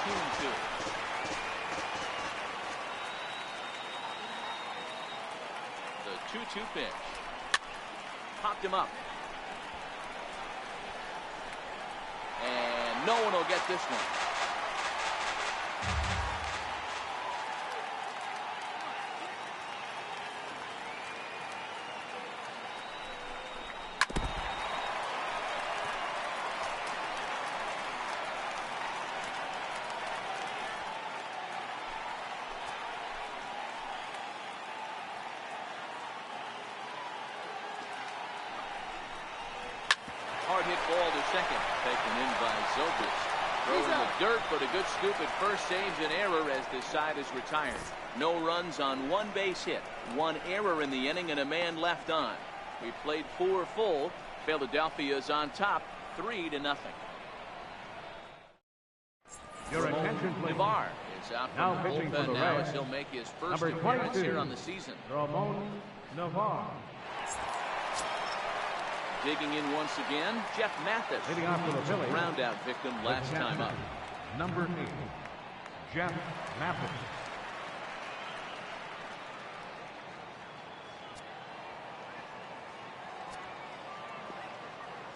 2-2. The 2-2 pitch. Popped him up. And no one will get this one. ball to second. Taken in by Zobrist. Throwing the dirt, but a good scoop at first saves an error as this side is retired. No runs on one base hit. One error in the inning and a man left on. We played 4 full. Philadelphia is on top 3-0. Your attention, please. Navar is out Now from the pitching for bullpen the now Reds. as he'll make his first Number appearance 22, here on the season. Ramon Navar. Digging in once again, Jeff Mathis. Leading off for the Phillies. Roundout victim last time up. Number 8, Jeff Mathis.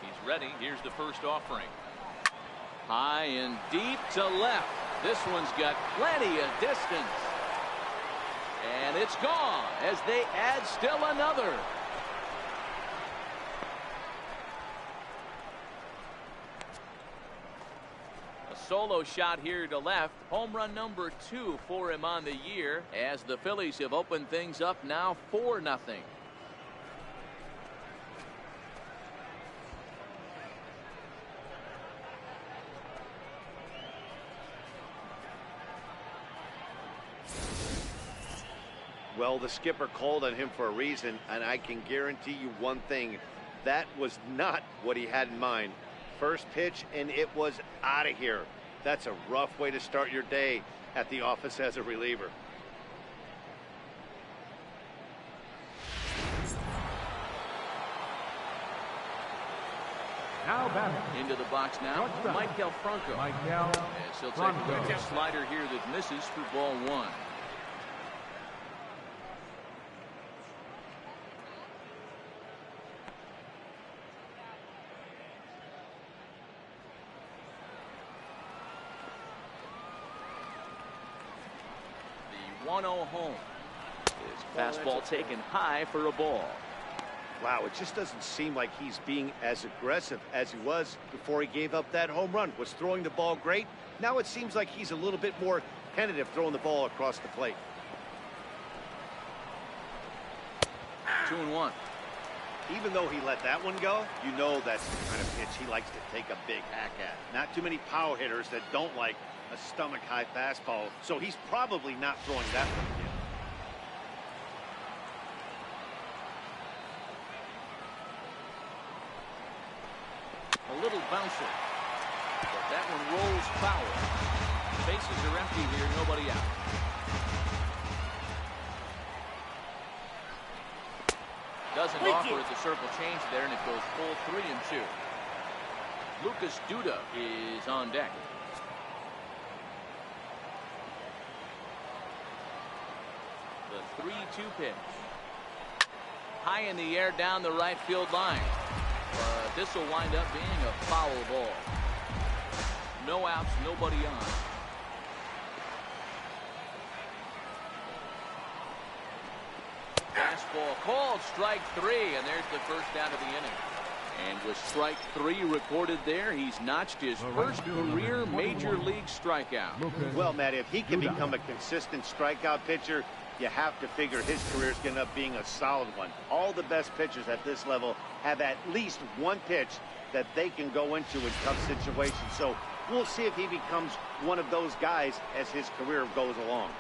He's ready. Here's the first offering. High and deep to left. This one's got plenty of distance. And it's gone as they add still another. Solo shot here to left. Home run number 2 for him on the year as the Phillies have opened things up now 4-0. Well, the skipper called on him for a reason, and I can guarantee you one thing. That was not what he had in mind. First pitch, and it was out of here. That's a rough way to start your day at the office as a reliever. Now batting. Into the box now, Shortstop. Michael Franco. Michael As he'll take a Franco. look at a slider here that misses for ball 1. The 1-0 home. His fastball taken high for a ball. Wow, it just doesn't seem like he's being as aggressive as he was before he gave up that home run. Was throwing the ball great. Now it seems like he's a little bit more tentative throwing the ball across the plate. 2-1. Even though he let that one go, you know that's the kind of pitch he likes to take a big hack at. Not too many power hitters that don't like a stomach-high fastball, so he's probably not throwing that one again. A little bouncer. But that one rolls foul. Bases are empty here, nobody out. Doesn't offer at the circle change there, and it goes full 3-2. Lucas Duda is on deck. The 3-2 pitch. High in the air down the right field line. But this will wind up being a foul ball. No outs, nobody on. Fastball called, strike 3, and there's the first out of the inning. And with strike 3 recorded there, he's notched his first career major league strikeout. Well, Matt, if he can become a consistent strikeout pitcher, you have to figure his career is going to end up being a solid one. All the best pitchers at this level have at least one pitch that they can go into in tough situations. So we'll see if he becomes one of those guys as his career goes along.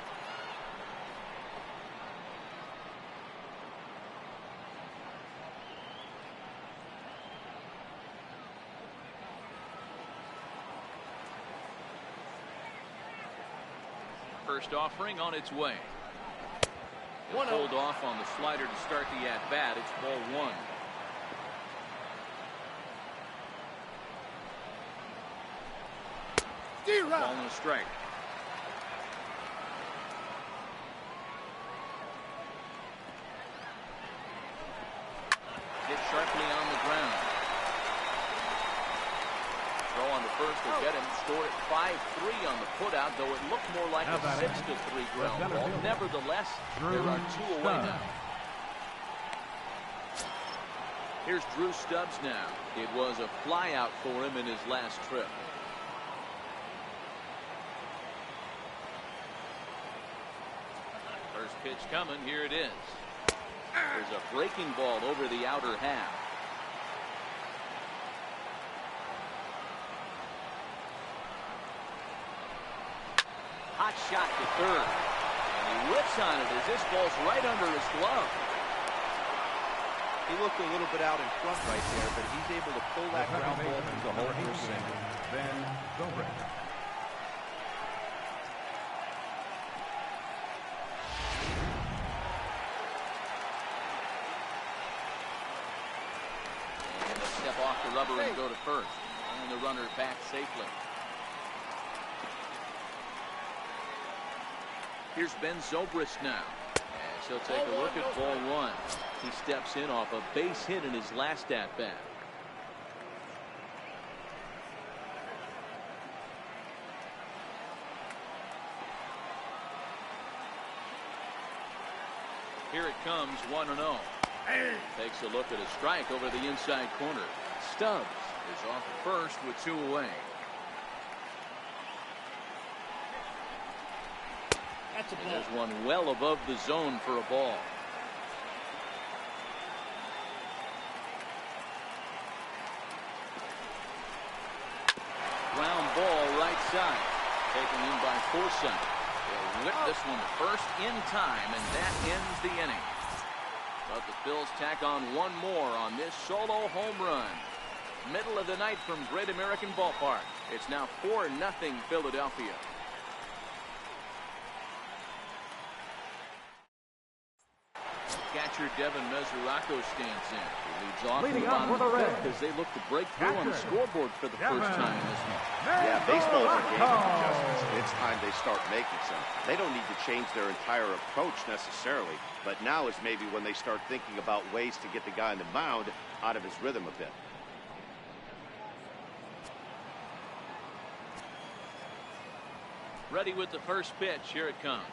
First offering on its way. He'll hold off on the slider to start the at-bat. It's ball 1. Ball and a strike. Hit sharply on the ground. Throw on the first will get him. Scored at 5-3 on the putout, though it looked more like a 6-3 ground ball. Nevertheless, there are 2 away now. Here's Drew Stubbs now. It was a flyout for him in his last trip. First pitch coming. Here it is. There's a breaking ball over the outer half. hot shot to third. And he whips on it as this ball's right under his glove. He looked a little bit out in front right there, but he's able to pull that ground ball through the hole for a single. Then Zobrist. And a step off the rubber and go to first. And the runner back safely. Here's Ben Zobrist now. As he'll take a look at ball one. He steps in off a base hit in his last at-bat. Here it comes, 1-0. Takes a look at a strike over the inside corner. Stubbs is off at first with 2 away. That's a ball. And there's one well above the zone for a ball. Ground ball right side. Taken in by Forsythe. They'll whip this one first in time, and that ends the inning. But the Phils tack on one more on this solo home run. Middle of the night from Great American Ballpark. It's now 4-0 Philadelphia. Catcher Devin Mesoraco stands in. He leads off Leading the up for bottom the of the fifth Reds. as they look to break through on the scoreboard for the first time in this one. Yeah, baseball is a game of adjustments. It's time they start making some. They don't need to change their entire approach necessarily, but now is maybe when they start thinking about ways to get the guy on the mound out of his rhythm a bit. Ready with the first pitch. Here it comes.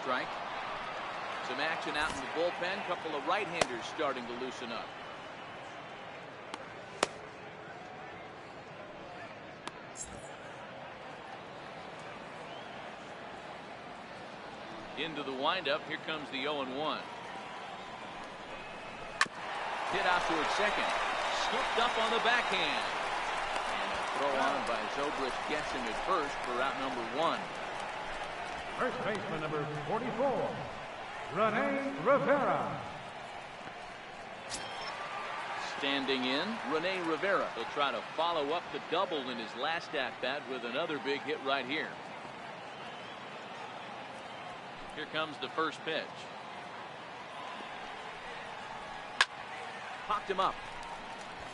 Strike. Some action out in the bullpen. Couple of right-handers starting to loosen up. Into the windup. Here comes the 0-1. Hit out towards second. Scooped up on the backhand. And a throw on by Zobrist gets him at first for out number 1. First baseman number 44, Rene Rivera. Standing in, Rene Rivera. He'll try to follow up the double in his last at-bat with another big hit right here. Here comes the first pitch. Popped him up.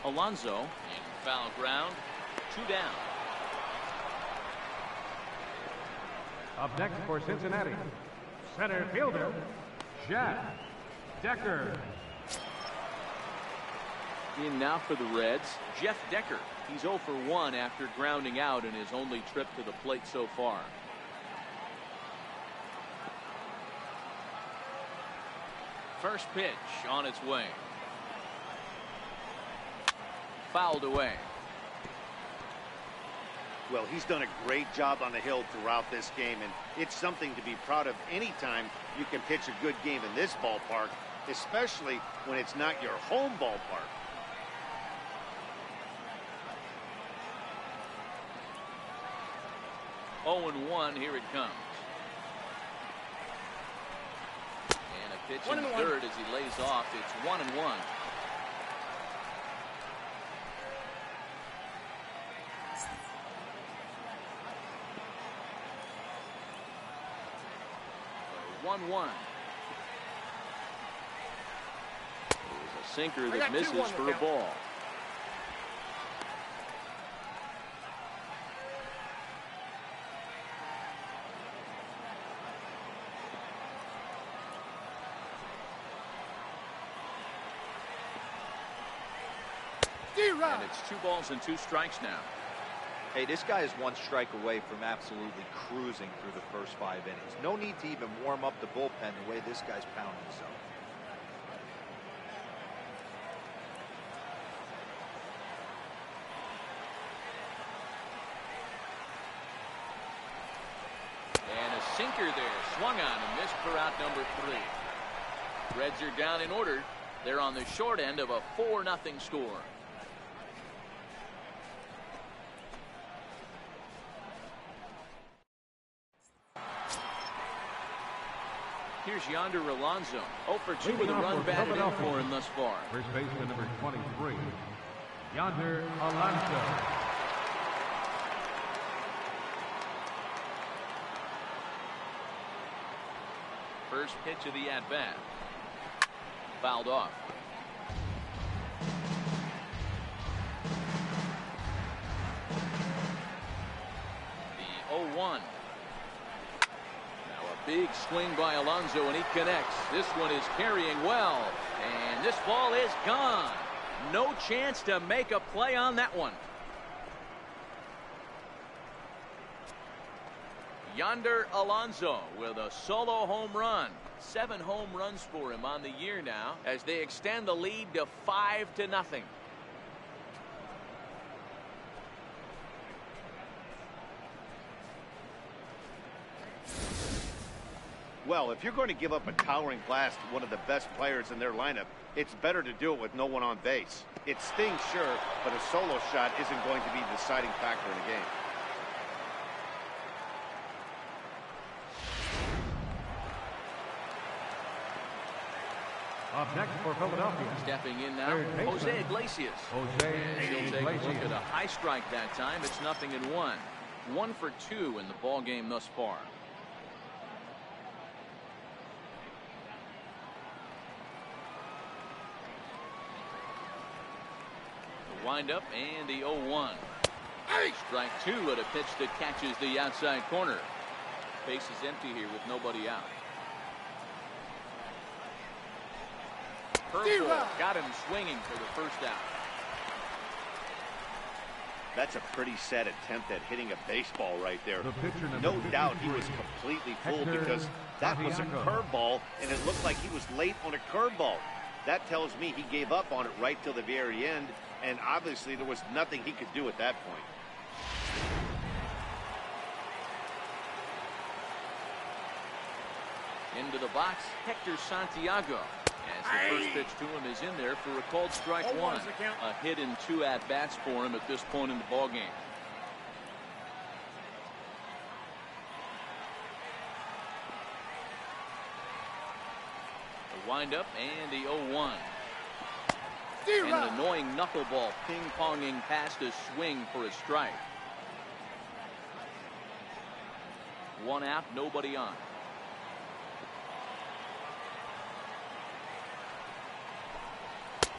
Alonso in foul ground. 2 down. Up next for Cincinnati, center fielder, Jeff Decker. In now for the Reds, Jeff Decker. He's 0 for 1 after grounding out in his only trip to the plate so far. First pitch on its way. Fouled away. Well, he's done a great job on the hill throughout this game, and it's something to be proud of anytime you can pitch a good game in this ballpark, especially when it's not your home ballpark. Oh, 0-1, here it comes. And a pitch in third as he lays off. It's 1-1. So 1-1. There's a sinker that misses for a ball. And it's 2 balls and 2 strikes now. Hey, this guy is 1 strike away from absolutely cruising through the first 5 innings. No need to even warm up the bullpen the way this guy's pounding himself. And a sinker there, swung on and missed for out number 3. Reds are down in order. They're on the short end of a 4-0 score. Here's Yonder Alonso. 0 for 2 with a Leading off run for batted in Philadelphia. for him thus far. First baseman number 23, Yonder Alonso. First pitch of the at-bat. Fouled off. The 0-1. Now a big swing by Alonso, and he connects. This one is carrying well, and this ball is gone. No chance to make a play on that one. Yonder Alonso with a solo home run. 7 home runs for him on the year now as they extend the lead to 5-0. Well, if you're going to give up a towering blast to one of the best players in their lineup, it's better to do it with no one on base. It stings, sure, but a solo shot isn't going to be the deciding factor in the game. Up next for Philadelphia. Stepping in now, Third baseman, Jose Iglesias. Jose And he'll take a look Iglesias. at a high strike that time. It's 0-1. 1 for 2 in the ball game thus far. The windup and the 0-1. Strike 2 at a pitch that catches the outside corner. Base is empty here with nobody out. Curveball got him swinging for the first out. That's a pretty sad attempt at hitting a baseball right there. The pitcher number No doubt he 53, was completely fooled Hector because that was a Santiago. curveball, and it looked like he was late on a curveball. That tells me he gave up on it right till the very end, and obviously there was nothing he could do at that point. Into the box, Hector Santiago. As the first pitch to him is in there for a called strike 1. A hit in 2 at-bats for him at this point in the ballgame. The windup and the 0-1. And an annoying knuckleball ping-ponging past his swing for a strike. 1 out, nobody on.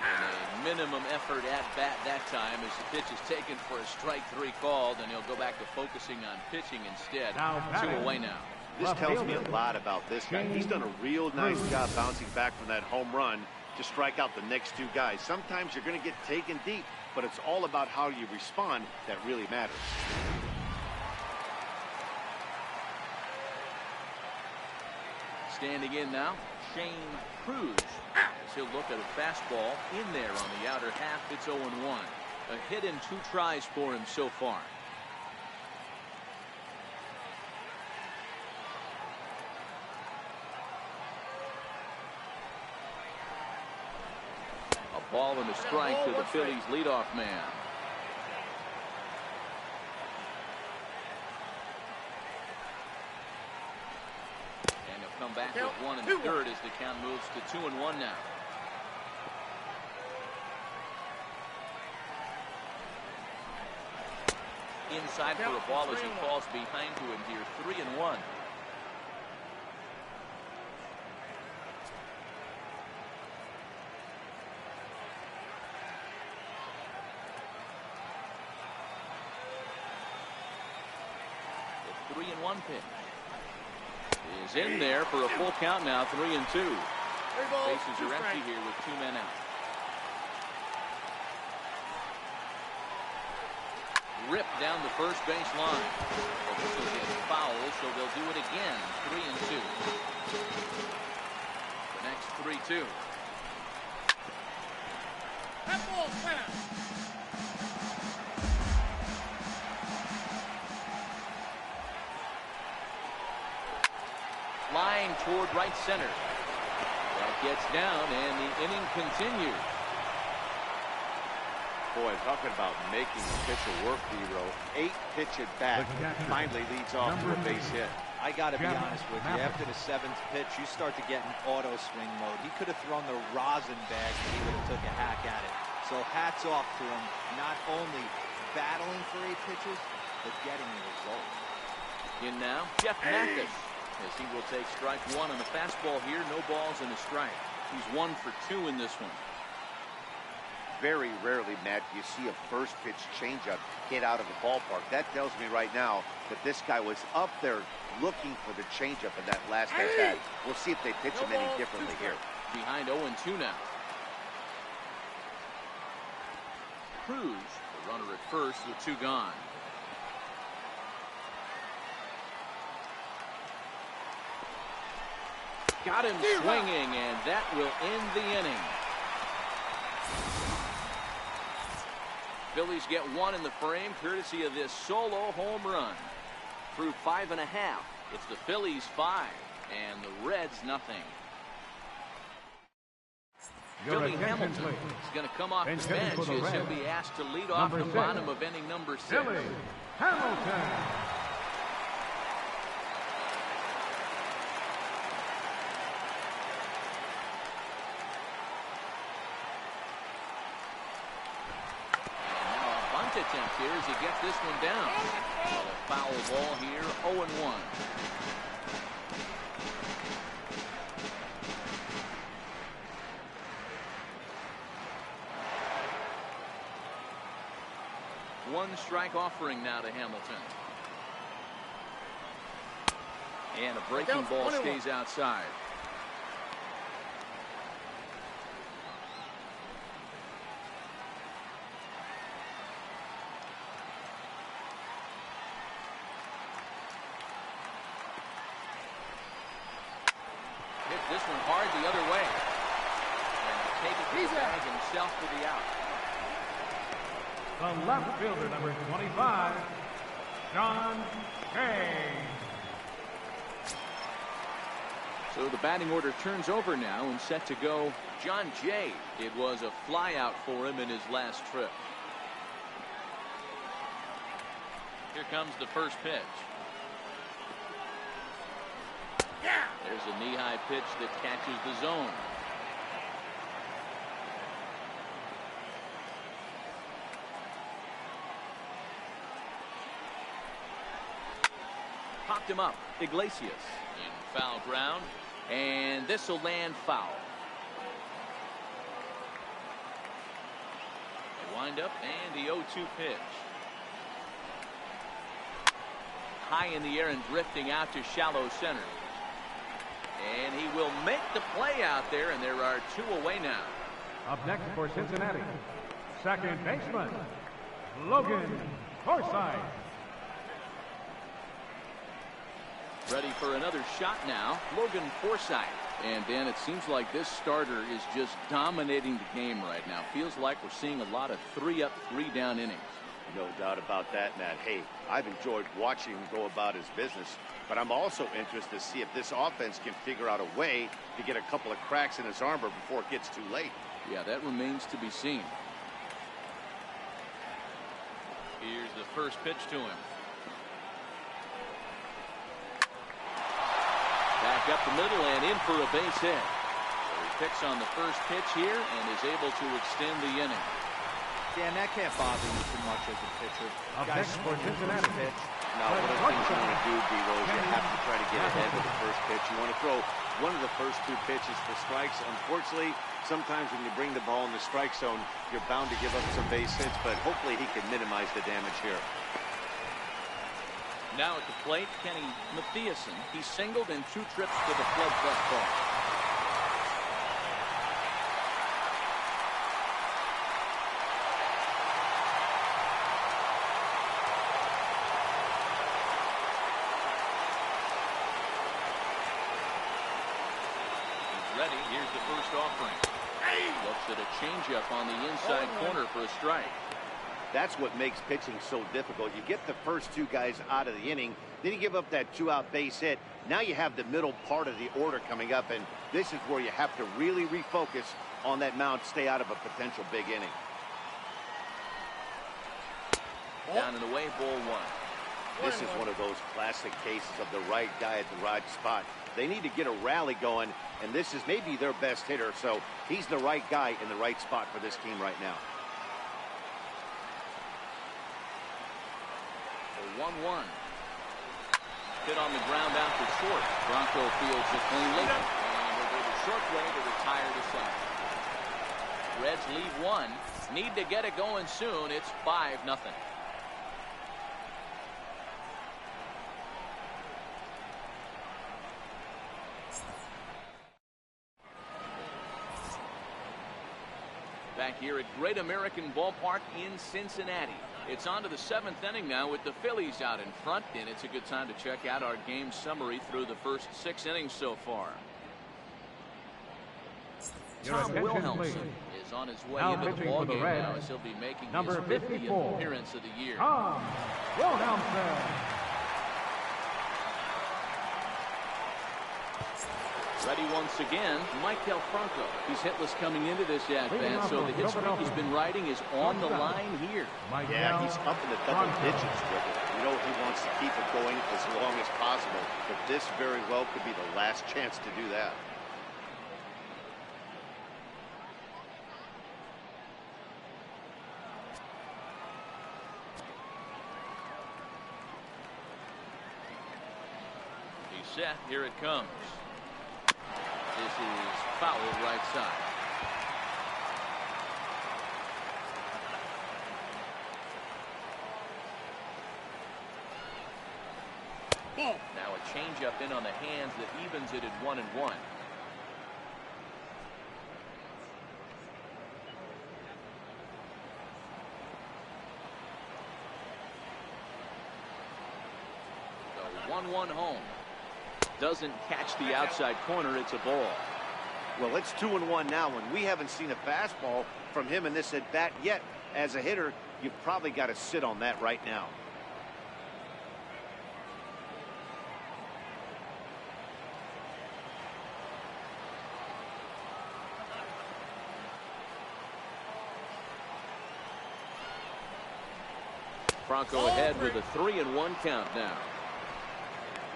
And a minimum effort at bat that time as the pitch is taken for a strike 3 called, and he'll go back to focusing on pitching instead. Now 2 batting. away now. This Left tells me a fielder, lot about this guy. He's done a real nice job bouncing back from that home run to strike out the next 2 guys. Sometimes you're going to get taken deep, but it's all about how you respond that really matters. Standing in now, Shane Cruz. As he'll look at a fastball in there on the outer half. It's 0-1. A hit in 2 tries for him so far. A ball and a strike to the Phillies leadoff man. And he'll come back with 1 in the 3rd as the count moves to 2-1 now. Inside for a ball as he falls behind to him here. 3-1. The 3-1 pitch is in there for a full count now. 3-2. Bases are empty here with 2 men out. Ripped down the first base line. This will get foul, so they'll do it again. 3-2. The next 3-2. That ball's fast. Flying toward right center. That gets down, and the inning continues. Boy, talking about making the pitcher work, Hero. 8 pitch at bat finally leads off to a base hit. I got to be honest with you. After the 7th pitch, you start to get in auto swing mode. He could have thrown the rosin bag and he would have took a hack at it. So hats off to him, not only battling for 8 pitches, but getting the result. In now, Jeff Mathis, as he will take strike 1 on the fastball here. No balls and a strike. He's 1 for 2 in this one. Very rarely, Matt, do you see a first pitch changeup hit out of the ballpark. That tells me right now that this guy was up there looking for the changeup in that last at bat. We'll see if they pitch him any differently here. Behind 0-2 now. Cruz, the runner at first with 2 gone. Got him swinging, and that will end the inning. Phillies get 1 in the frame, courtesy of this solo home run. Through 5 1/2, it's the Phillies 5 and the Reds nothing. Billy Hamilton is going to come off the bench as he'll be asked to lead off the bottom of inning number 6. Billy Hamilton. Attempt here as he gets this one down. Well, a foul ball here, 0-1. One strike offering now to Hamilton. And a breaking ball stays outside. This one hard the other way. And he'll take it to the bag himself for the out. The left fielder, number 25, John Jay. So the batting order turns over now and set to go John Jay. It was a fly out for him in his last trip. Here comes the first pitch. There's a knee-high pitch that catches the zone. Popped him up. Iglesias in foul ground, and this will land foul. They wind up, and the 0-2 pitch. High in the air and drifting out to shallow center. And he will make the play out there, and there are 2 away now. Up next for Cincinnati, second baseman, Logan Forsythe. Ready for another shot now, Logan Forsythe. And Dan, it seems like this starter is just dominating the game right now. Feels like we're seeing a lot of 3-up, 3-down innings. No doubt about that, Matt. Hey, I've enjoyed watching him go about his business, but I'm also interested to see if this offense can figure out a way to get a couple of cracks in his armor before it gets too late. Yeah, that remains to be seen. Here's the first pitch to him. Back up the middle and in for a base hit. So he picks on the first pitch here and is able to extend the inning. Dan, that can't bother you too much as a pitcher. Up Guys, next for Cincinnati, pitch. Now, one of the things you want to do, D-Rose, you have to try to get ahead with the first pitch. You want to throw one of the first 2 pitches for strikes. Unfortunately, sometimes when you bring the ball in the strike zone, you're bound to give up some base hits, but hopefully he can minimize the damage here. Now at the plate, Kenny Mathiasen. He singled in 2 trips to the plate thus far. Ready. Here's the first offering. Looks at a changeup on the inside corner for a strike. That's what makes pitching so difficult. You get the first 2 guys out of the inning, then you give up that 2-out base hit. Now you have the middle part of the order coming up, and this is where you have to really refocus on that mound, stay out of a potential big inning. Down and away, ball 1. This is one of those classic cases of the right guy at the right spot. They need to get a rally going, and this is maybe their best hitter, so he's the right guy in the right spot for this team right now. 1-1. Hit on the ground out to short. Bronco fields it cleanly, and will go the short way to retire the side. Reds lead one. Need to get it going soon. It's 5-0. Back here at Great American Ballpark in Cincinnati. It's on to the 7th inning now with the Phillies out in front, and it's a good time to check out our game summary through the first 6 innings so far. Tom Wilhelmsen is on his way into the ballgame now as he'll be making his 50th appearance of the year. Tom Wilhelmsen. Ready once again, Michael Franco. He's hitless coming into this at-bat, so the hit streak he's been riding is on the line here. Yeah, he's up in the double digits with it. You know, he wants to keep it going as long as possible, but this very well could be the last chance to do that. He's set. Here it comes. This is foul right side. Ball. Now a changeup in on the hands that evens it at 1-1. The 1-1 home. Doesn't catch the outside corner. It's a ball. Well, it's 2-1 now, and we haven't seen a fastball from him in this at bat yet. As a hitter, you've probably got to sit on that right now. Franco ahead with a 3-1 count now.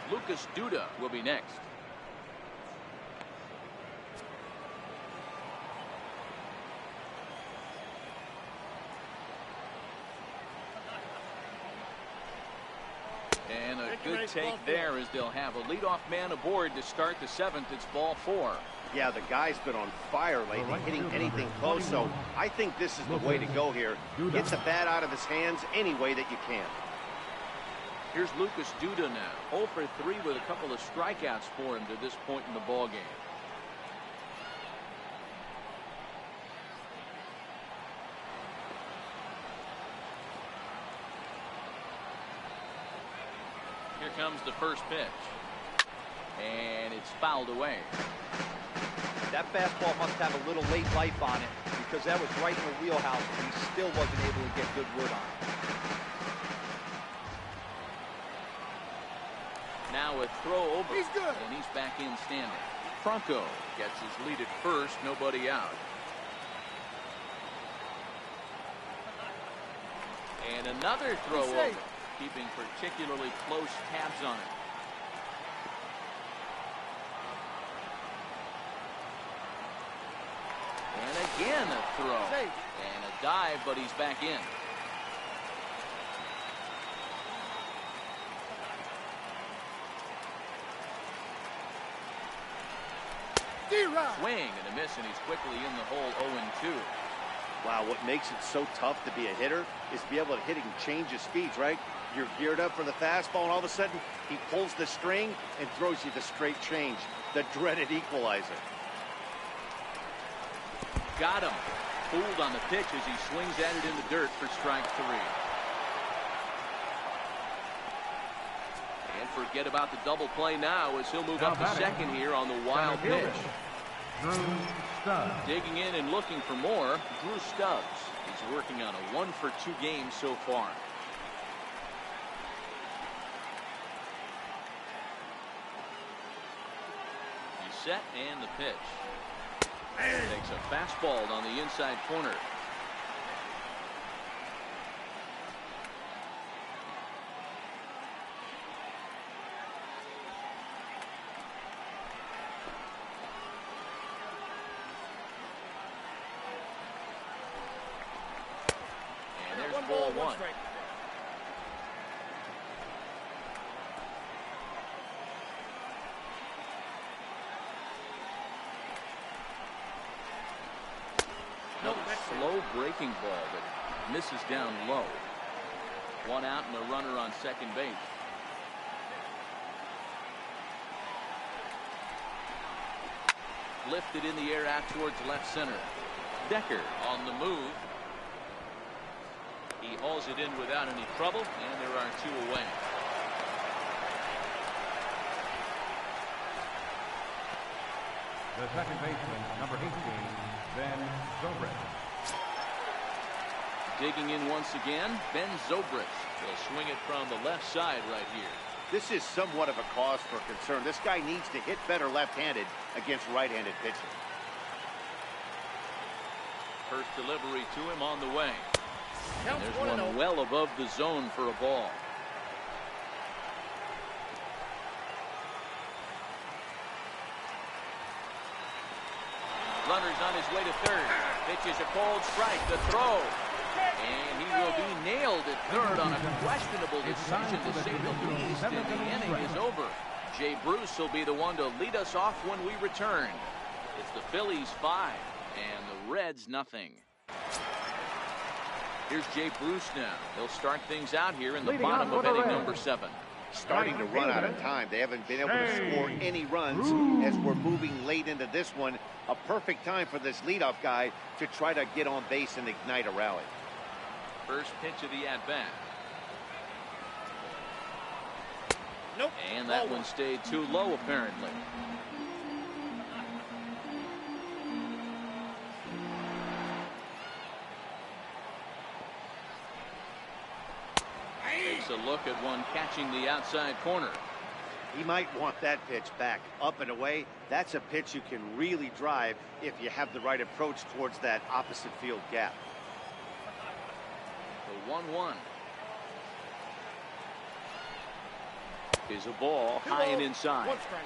Lucas Duda will be next. And a good take there as they'll have a leadoff man aboard to start the 7th. It's ball 4. Yeah, the guy's been on fire lately, hitting anything close, so I think this is the way to go here. Get the bat out of his hands any way that you can. Here's Lucas Duda now. 0 for 3 with a couple of strikeouts for him to this point in the ball game. Here comes the first pitch. And it's fouled away. That fastball must have a little late life on it because that was right in the wheelhouse and he still wasn't able to get good wood on it. Now a throw over. He's good. And he's back in standing. Franco gets his lead at first. Nobody out. And another throw over. Keeping particularly close tabs on it. And again a throw. And a dive, but he's back in. Swing and a miss, and he's quickly in the hole 0-2. Wow, what makes it so tough to be a hitter is to be able to hit and change his speeds, right? You're geared up for the fastball, and all of a sudden, he pulls the string and throws you the straight change, the dreaded equalizer. Got him. Fooled on the pitch as he swings at it in the dirt for strike 3. And forget about the double play now as he'll move up to second here on the wild pitch. Drew Stubbs. Digging in and looking for more, Drew Stubbs. He's working on a 1-for-2 game so far. He's set and the pitch. Takes a fastball on the inside corner. 1. strike. Slow breaking ball that misses down low. 1 out and a runner on second base. Lifted in the air out towards left center. Decker on the move. He hauls it in without any trouble, and there are 2 away. The second baseman, number 18, Ben Zobrist. Digging in once again, Ben Zobrist. He'll swing it from the left side right here. This is somewhat of a cause for concern. This guy needs to hit better left-handed against right-handed pitching. First delivery to him on the way. Count There's 1-0. one well above the zone for a ball. Runner's on his way to third. Pitches a cold strike. The throw. And he will be nailed at third on a questionable decision, to say the least, and the inning is over. Jay Bruce will be the one to lead us off when we return. It's the Phillies 5 and the Reds nothing. Here's Jay Bruce now. He'll start things out here in the bottom of inning number 7. Starting to run out of time. They haven't been able to score any runs as we're moving late into this one. A perfect time for this leadoff guy to try to get on base and ignite a rally. First pitch of the at-bat. Nope. And that one stayed too low, apparently. Takes a look at one catching the outside corner. He might want that pitch back up and away. That's a pitch you can really drive if you have the right approach towards that opposite field gap. The 1-1 is a ball high and inside. 1 strike.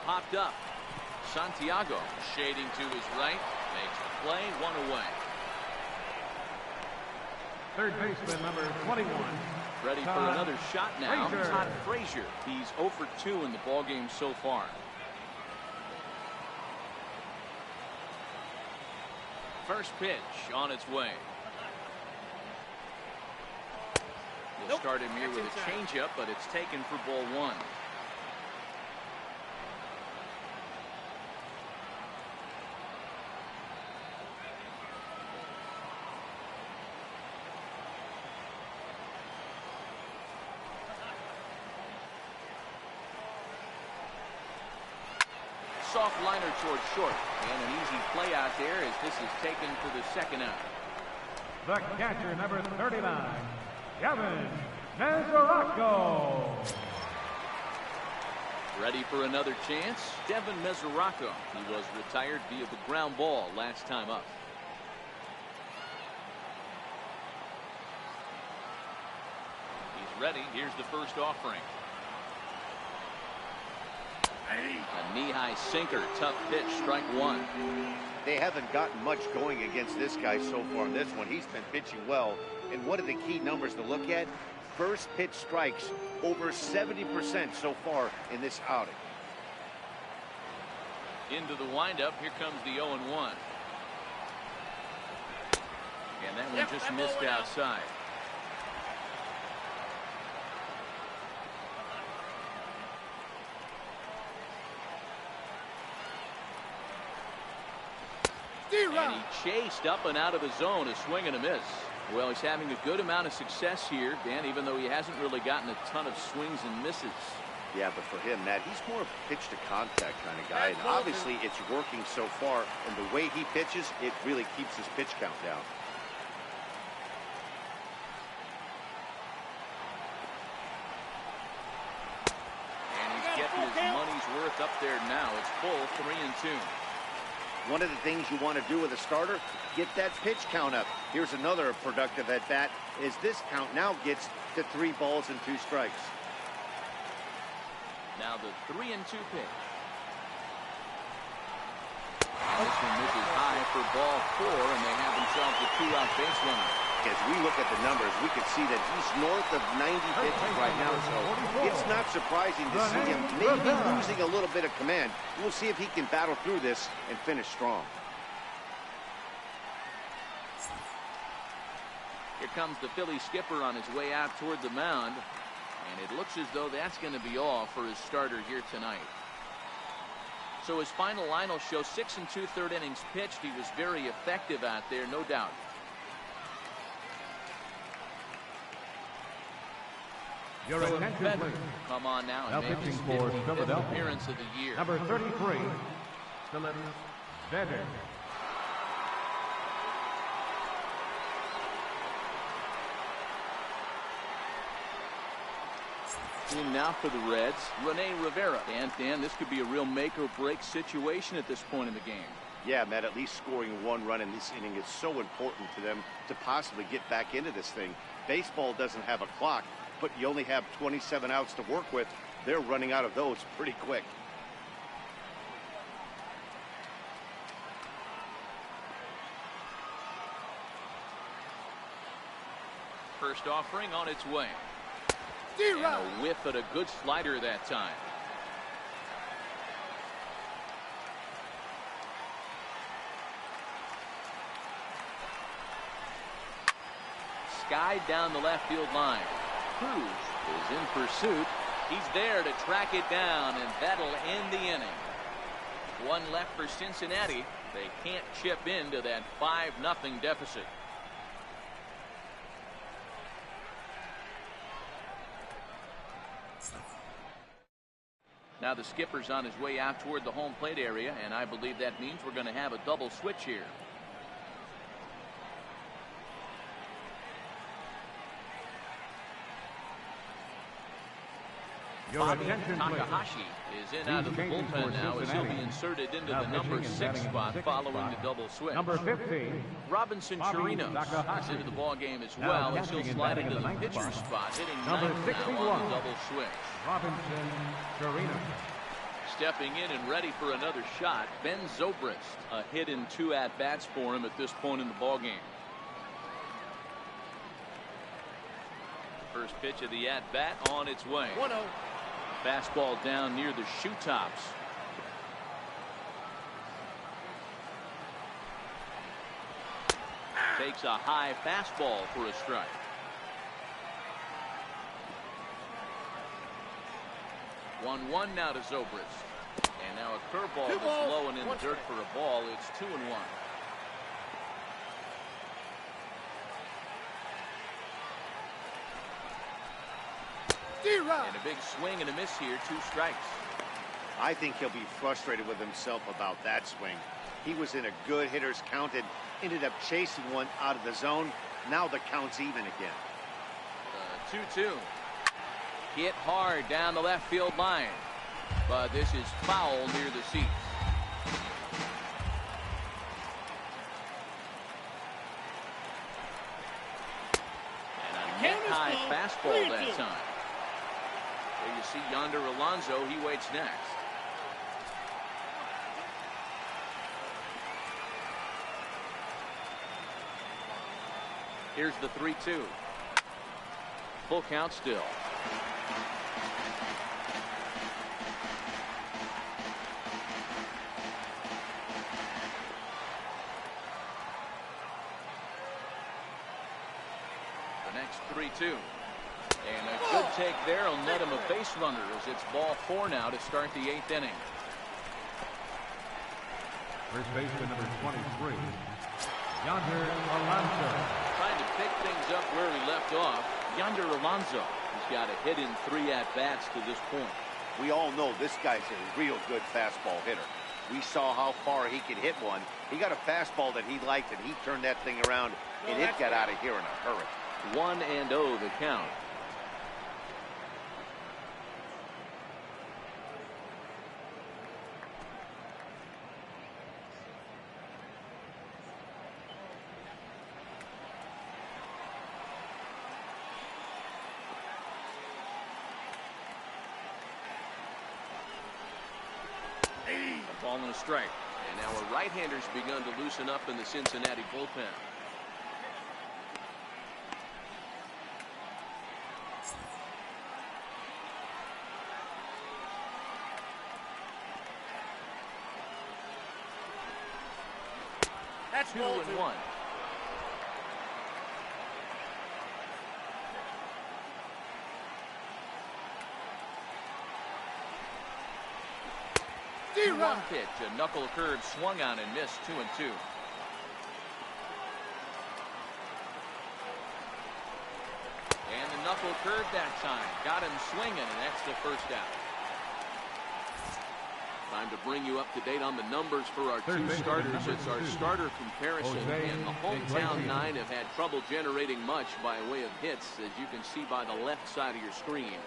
Popped up. Santiago shading to his right. Makes the play. 1 away. Third baseman, number 21. Ready for another shot now. Todd Frazier. He's 0 for 2 in the ballgame so far. First pitch on its way. We'll start him here with a changeup, but it's taken for ball 1. Soft liner towards short, and an easy play out there as this is taken for the second out. The catcher, number 39, Kevin Mesoraco. Ready for another chance. Devin Mesoraco. He was retired via the ground ball last time up. He's ready. Here's the first offering. A knee-high sinker. Tough pitch. Strike 1. They haven't gotten much going against this guy so far in this one. He's been pitching well. And what are the key numbers to look at? First pitch strikes over 70% so far in this outing. Into the windup. Here comes the 0-1. And that one just missed outside. And he chased up and out of the zone, a swing and a miss. Well, he's having a good amount of success here, Dan, even though he hasn't really gotten a ton of swings and misses. Yeah, but for him, Matt, he's more of a pitch to contact kind of guy. And obviously, it's working so far. And the way he pitches, it really keeps his pitch count down. And he's getting his money's worth up there now. It's full 3-2. One of the things you want to do with a starter, get that pitch count up. Here's another productive at bat, as this count now gets to 3 balls and 2 strikes. Now the 3-2 pitch. And this one misses high for ball 4, and they have themselves a 2-out base runner. As we look at the numbers, we can see that he's north of 90 pitches right now, so it's not surprising to see him maybe losing a little bit of command. We'll see if he can battle through this and finish strong. Here comes the Philly skipper on his way out toward the mound, and it looks as though that's going to be all for his starter here tonight. So his final line will show 6 2/3 innings pitched. He was very effective out there, no doubt. Your attention, please. Come on now and Now make his pitching for 55th Philadelphia. appearance of the year. Number 33, Phillips Flyers. In now for the Reds, Rene Rivera. And Dan, this could be a real make or break situation at this point in the game. Yeah, Matt, at least scoring 1 run in this inning is so important to them to possibly get back into this thing. Baseball doesn't have a clock, but you only have 27 outs to work with. They're running out of those pretty quick. First offering on its way. And a whiff at a good slider that time. Skied down the left field line. Cruz is in pursuit. He's there to track it down, and that'll end the inning. 1 left for Cincinnati. They can't chip into that 5-0 deficit. Now the skipper's on his way out toward the home plate area, and I believe that means we're going to have a double switch here. Your Bobby attention, Takahashi is in out of the bullpen now as he'll be inserted into the number 6 spot following the double switch. Number 15, Robinson Chirinos is into the ball game as well as he'll slide into the pitcher spot, hitting Number 9th now 61. on the double switch. Robinson Chirinos. Stepping in and ready for another shot, Ben Zobrist. A hit in 2 at-bats for him at this point in the ball game. First pitch of the at-bat on its way. 1-0. Fastball down near the shoe tops. Takes a high fastball for a strike. One now to Zobrist. And now a curveball that's low and in the dirt for a ball. It's 2-1. And a big swing and a miss here. 2 strikes. I think he'll be frustrated with himself about that swing. He was in a good hitter's count and ended up chasing one out of the zone. Now the count's even again. 2-2. Hit hard down the left field line. But this is foul near the seats. And a net-high fastball that time. There you see Yonder Alonso. He waits next. Here's the 3-2. Full count still. The next 3-2. And a good take there will net him a base runner as it's ball 4 now to start the 8th inning. First baseman number 23, Yonder Alonso. Trying to pick things up where he left off. Yonder Alonso. He's got a hit in 3 at-bats to this point. We all know this guy's a real good fastball hitter. We saw how far he could hit one. He got a fastball that he liked, and he turned that thing around, and it got out of here in a hurry. 1-0 the count. Ball and a strike. And now a right-hander's begun to loosen up in the Cincinnati bullpen. That's 2-1. One pitch, a knuckle curve swung on and missed. 2-2. And the knuckle curve that time got him swinging, and that's the first out. Time to bring you up to date on the numbers for our two starters. It's our starter comparison, and the hometown nine have had trouble generating much by way of hits, as you can see by the left side of your screen.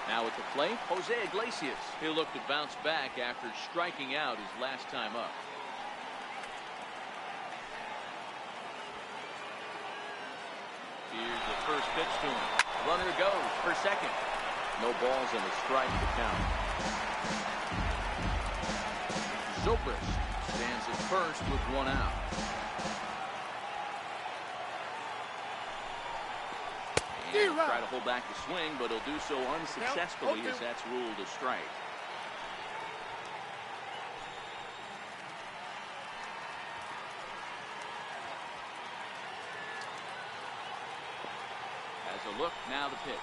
Now at the plate, Jose Iglesias. He'll look to bounce back after striking out his last time up. Here's the first pitch to him. Runner goes for second. No balls and a strike to count. Zobrist stands at first with one out. And he'll try to hold back the swing, but he'll do so unsuccessfully as that's ruled a strike. As a look, now the pitch.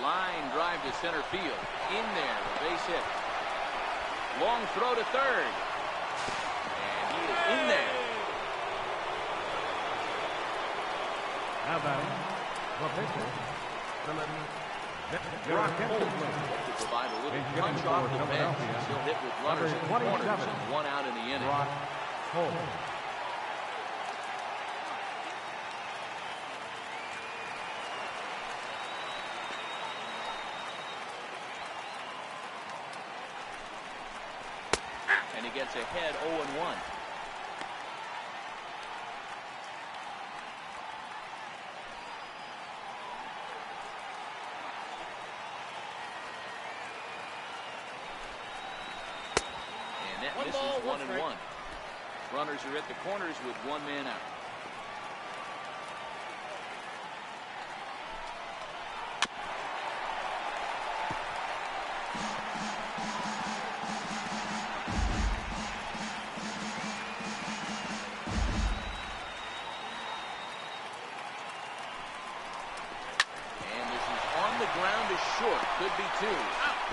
Line drive to center field. In there, a base hit. Long throw to third. And he is in there. Now batting, the pitcher, Brock Holt to provide a little punch off the bench. He'll hit with runners in the corners and one out in the inning. Brock Holt. And he gets ahead 0-1. And that misses 1-1. Runners are at the corners with one man out. Short, could be two.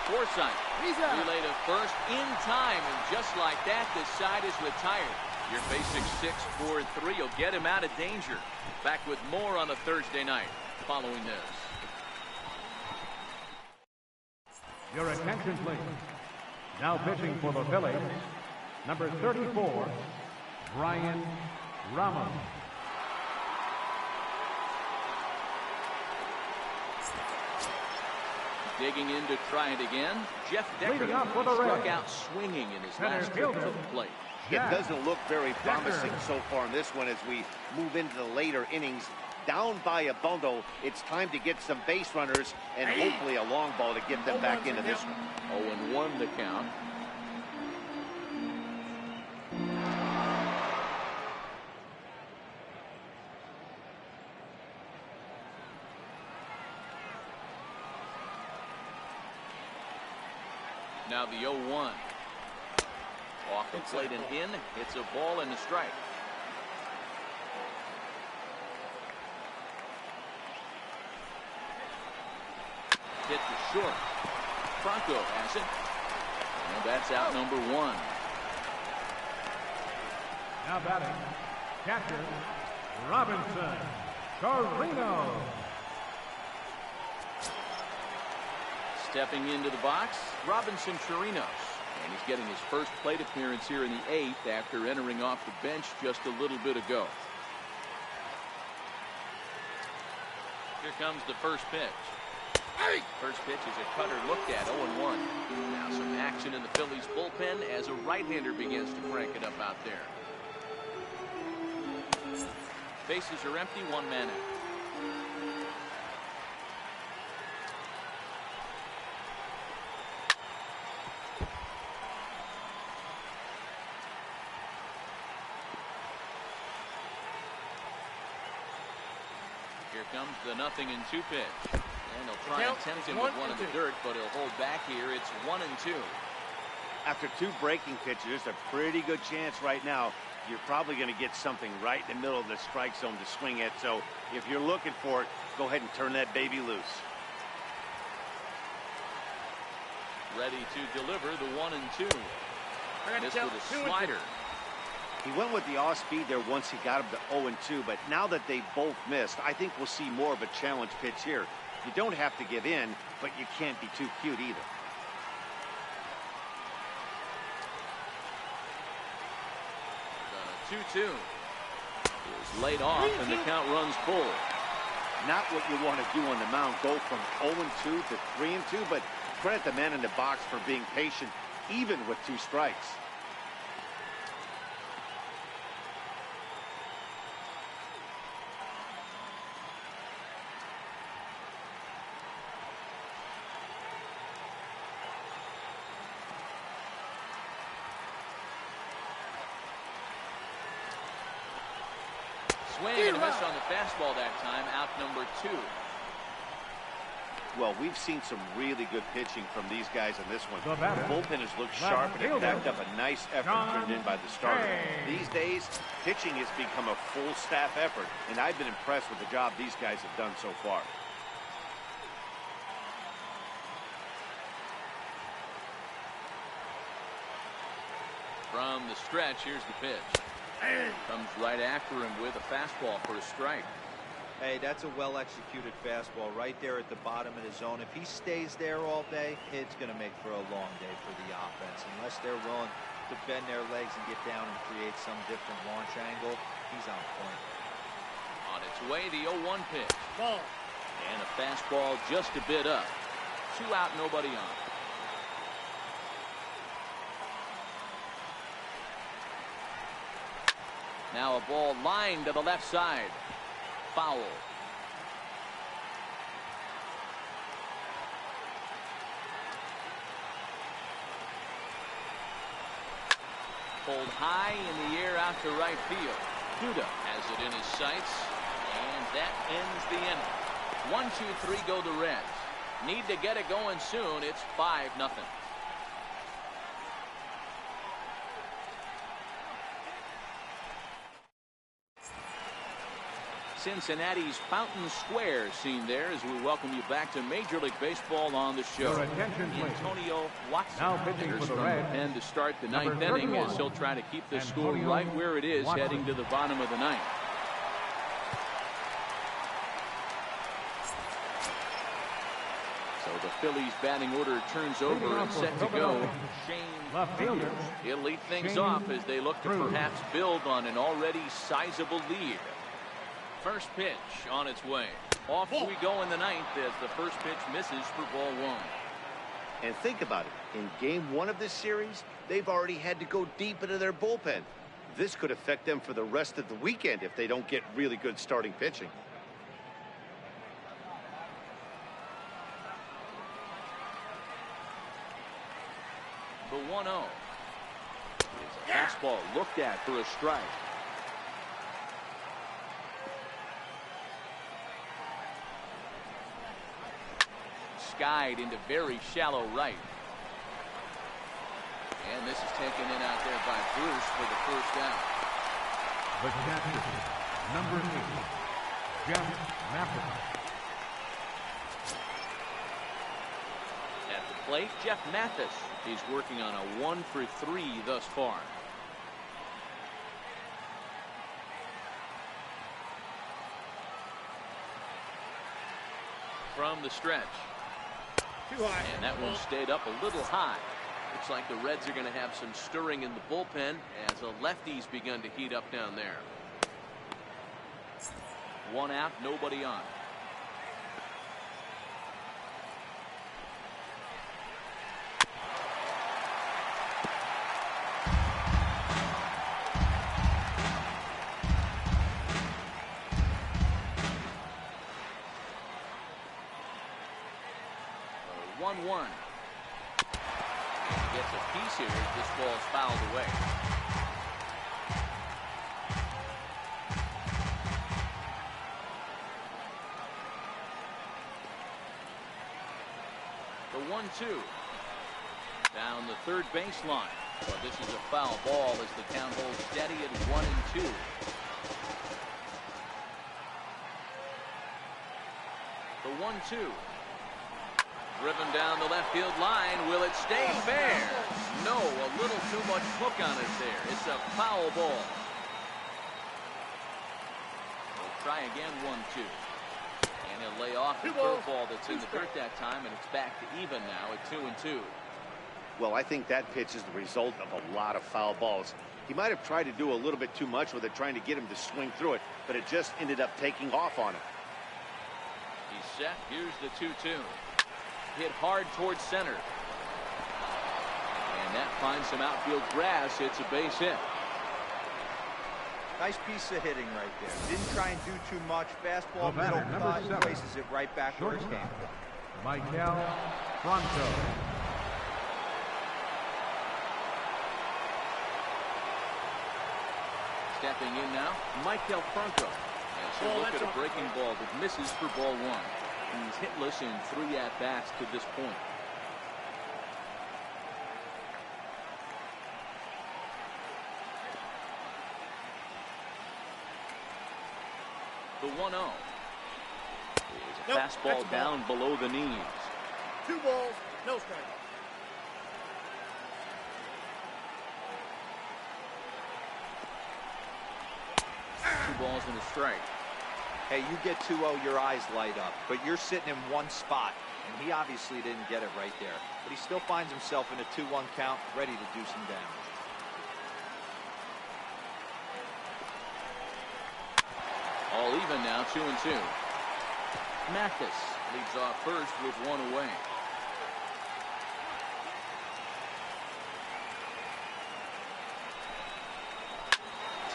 Forsythe relay to first in time, and just like that, the side is retired. Your basic 6-4-3 will get him out of danger. Back with more on a Thursday night following this. Your attention, please. Now pitching for the Phillies, number 34, Brian Ramos. Digging in to try it again, Jeff Decker struck out swinging in his last trip to the plate. It doesn't look very promising so far in this one as we move into the later innings. Down by a bundle, it's time to get some base runners and hopefully a long ball to get them back into this one. 0-1 the count. Now the 0-1. Off the plate and in. It's a ball and a strike. Hit to short. Franco has it. And that's out number one. Now batting, catcher, Robinson Chirinos. Stepping into the box, Robinson Chirinos. And he's getting his first plate appearance here in the 8th after entering off the bench just a little bit ago. Here comes the first pitch. First pitch is a cutter looked at, 0-1. Now some action in the Phillies bullpen as a right-hander begins to crank it up out there. Bases are empty, one man out. comes the 0-2 pitch. And he'll try and tempt him with one in the dirt, but he'll hold back here. It's 1-2. After 2 breaking pitches, there's a pretty good chance right now you're probably going to get something right in the middle of the strike zone to swing at. So if you're looking for it, go ahead and turn that baby loose. Ready to deliver the 1-2. This with a slider. He went with the off speed there once he got him to 0-2, but now that they both missed, I think we'll see more of a challenge pitch here. You don't have to give in, but you can't be too cute either. 2-2. Is laid off, and the count runs full. Not what you want to do on the mound, go from 0-2 to 3-2, but credit the man in the box for being patient, even with 2 strikes. Swing and a miss on the fastball that time. Out number 2. Well, we've seen some really good pitching from these guys in this one. The bullpen has looked sharp and it backed up a nice effort turned in by the starter. These days, pitching has become a full staff effort, and I've been impressed with the job these guys have done so far. From the stretch, here's the pitch. Comes right after him with a fastball for a strike. Hey, that's a well-executed fastball right there at the bottom of the zone. If he stays there all day, it's going to make for a long day for the offense. Unless they're willing to bend their legs and get down and create some different launch angle, he's on point. On its way, the 0-1 pitch. Ball. And a fastball just a bit up. 2 out, nobody on. Now a ball lined to the left side. Foul. Pulled high in the air out to right field. Duda has it in his sights, and that ends the inning. 1-2-3 go the Reds. Need to get it going soon. It's 5-0. Cincinnati's Fountain Square scene there as we welcome you back to Major League Baseball on the show. Your attention, please. Antonio Watson Now pitching enters for the from Reds, the pen to start the number 9th inning 31, as he'll try to keep the score Antonio right where it is Watson. heading to the bottom of the 9th. So the Phillies batting order turns over and set to go. Left fielder. He'll lead things Shane off as they look to Cruz. perhaps build on an already sizable lead. First pitch on its way. Off we go in the 9th as the first pitch misses for ball 1. And think about it. In game 1 of this series, they've already had to go deep into their bullpen. This could affect them for the rest of the weekend if they don't get really good starting pitching. The 1-0. It's a fastball looked at for a strike. Skied into very shallow right. And this is taken in out there by Bruce for the first out. The catcher, number 8, Jeff Mathis. At the plate, Jeff Mathis. He's working on a 1-for-3 thus far. From the stretch. Too high. And that one stayed up a little high. Looks like the Reds are going to have some stirring in the bullpen as a lefty's begun to heat up down there. 1 out, nobody on. One. Gets a piece here. This ball is fouled away. 2. Down the third baseline. But this is a foul ball as the count holds steady at 1-2. The 1-2. Driven down the left field line. Will it stay fair? No, a little too much hook on it there. It's a foul ball. We'll try again, 1-2. And he'll lay off the curveball that's in the dirt that time, and it's back to even now at 2-2. Well, I think that pitch is the result of a lot of foul balls. He might have tried to do a little bit too much with it, trying to get him to swing through it, but it just ended up taking off on him. He's set. Here's the 2-2. Hit hard towards center. And that finds some outfield grass. It's a base hit. Nice piece of hitting right there. Didn't try and do too much. Fastball, middle cut, places it right back where it came from. Michael Franco. Stepping in now, Michael Franco. And so look at a breaking ball that misses for ball 1. He's hitless in 3 at-bats to this point. The 1-0. Is a fastball down below the knees. 2 balls, no strike. 2 balls and a strike. Hey, you get 2-0, your eyes light up, but you're sitting in one spot, and he obviously didn't get it right there. But he still finds himself in a 2-1 count, ready to do some damage. All even now, 2-2. Mathis leads off first with 1 away.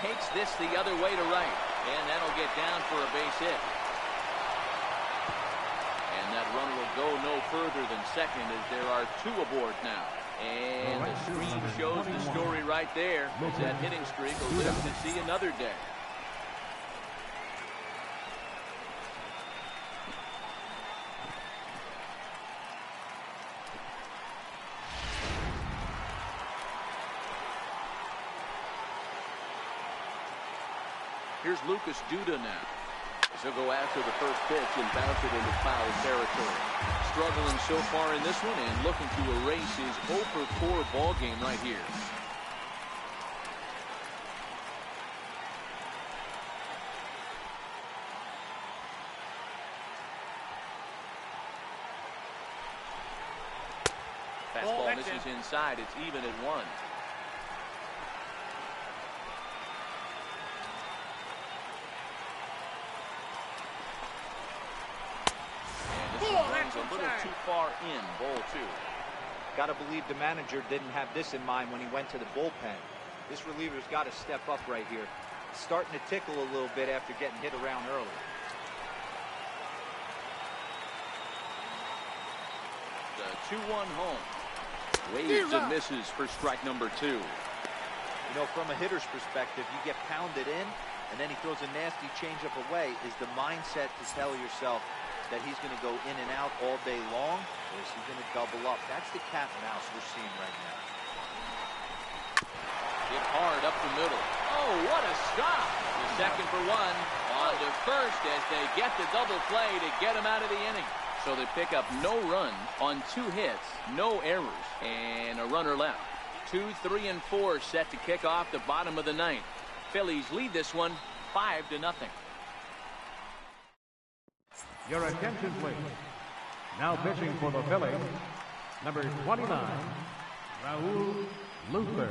Takes this the other way to right, and that'll get down for a base hit. And that run will go no further than second as there are 2 aboard now. And the screen shows the story right there as that hitting streak will live to see another day. Here's Lucas Duda now. He'll go after the first pitch and bounce it into foul territory. Struggling so far in this one and looking to erase his 0-for-4 ball game right here. Fastball misses inside. It's even at 1. A little too far in, ball 2. Got to believe the manager didn't have this in mind when he went to the bullpen. This reliever's got to step up right here. It's starting to tickle a little bit after getting hit around early. The 2-1 home. Waves and misses for strike number 2. You know, from a hitter's perspective, you get pounded in, and then he throws a nasty changeup away. Is the mindset to tell yourself that he's going to go in and out all day long, or is he going to double up? That's the cat and mouse we're seeing right now. Hit hard up the middle. Oh, what a stop! The second for 1. On to first as they get the double play to get him out of the inning. So they pick up no run on 2 hits, no errors, and a runner left. 2, 3, and 4 set to kick off the bottom of the 9th. Phillies lead this one 5-0. Your attention, please. Now pitching for the Phillies, number 29, Raul Luther.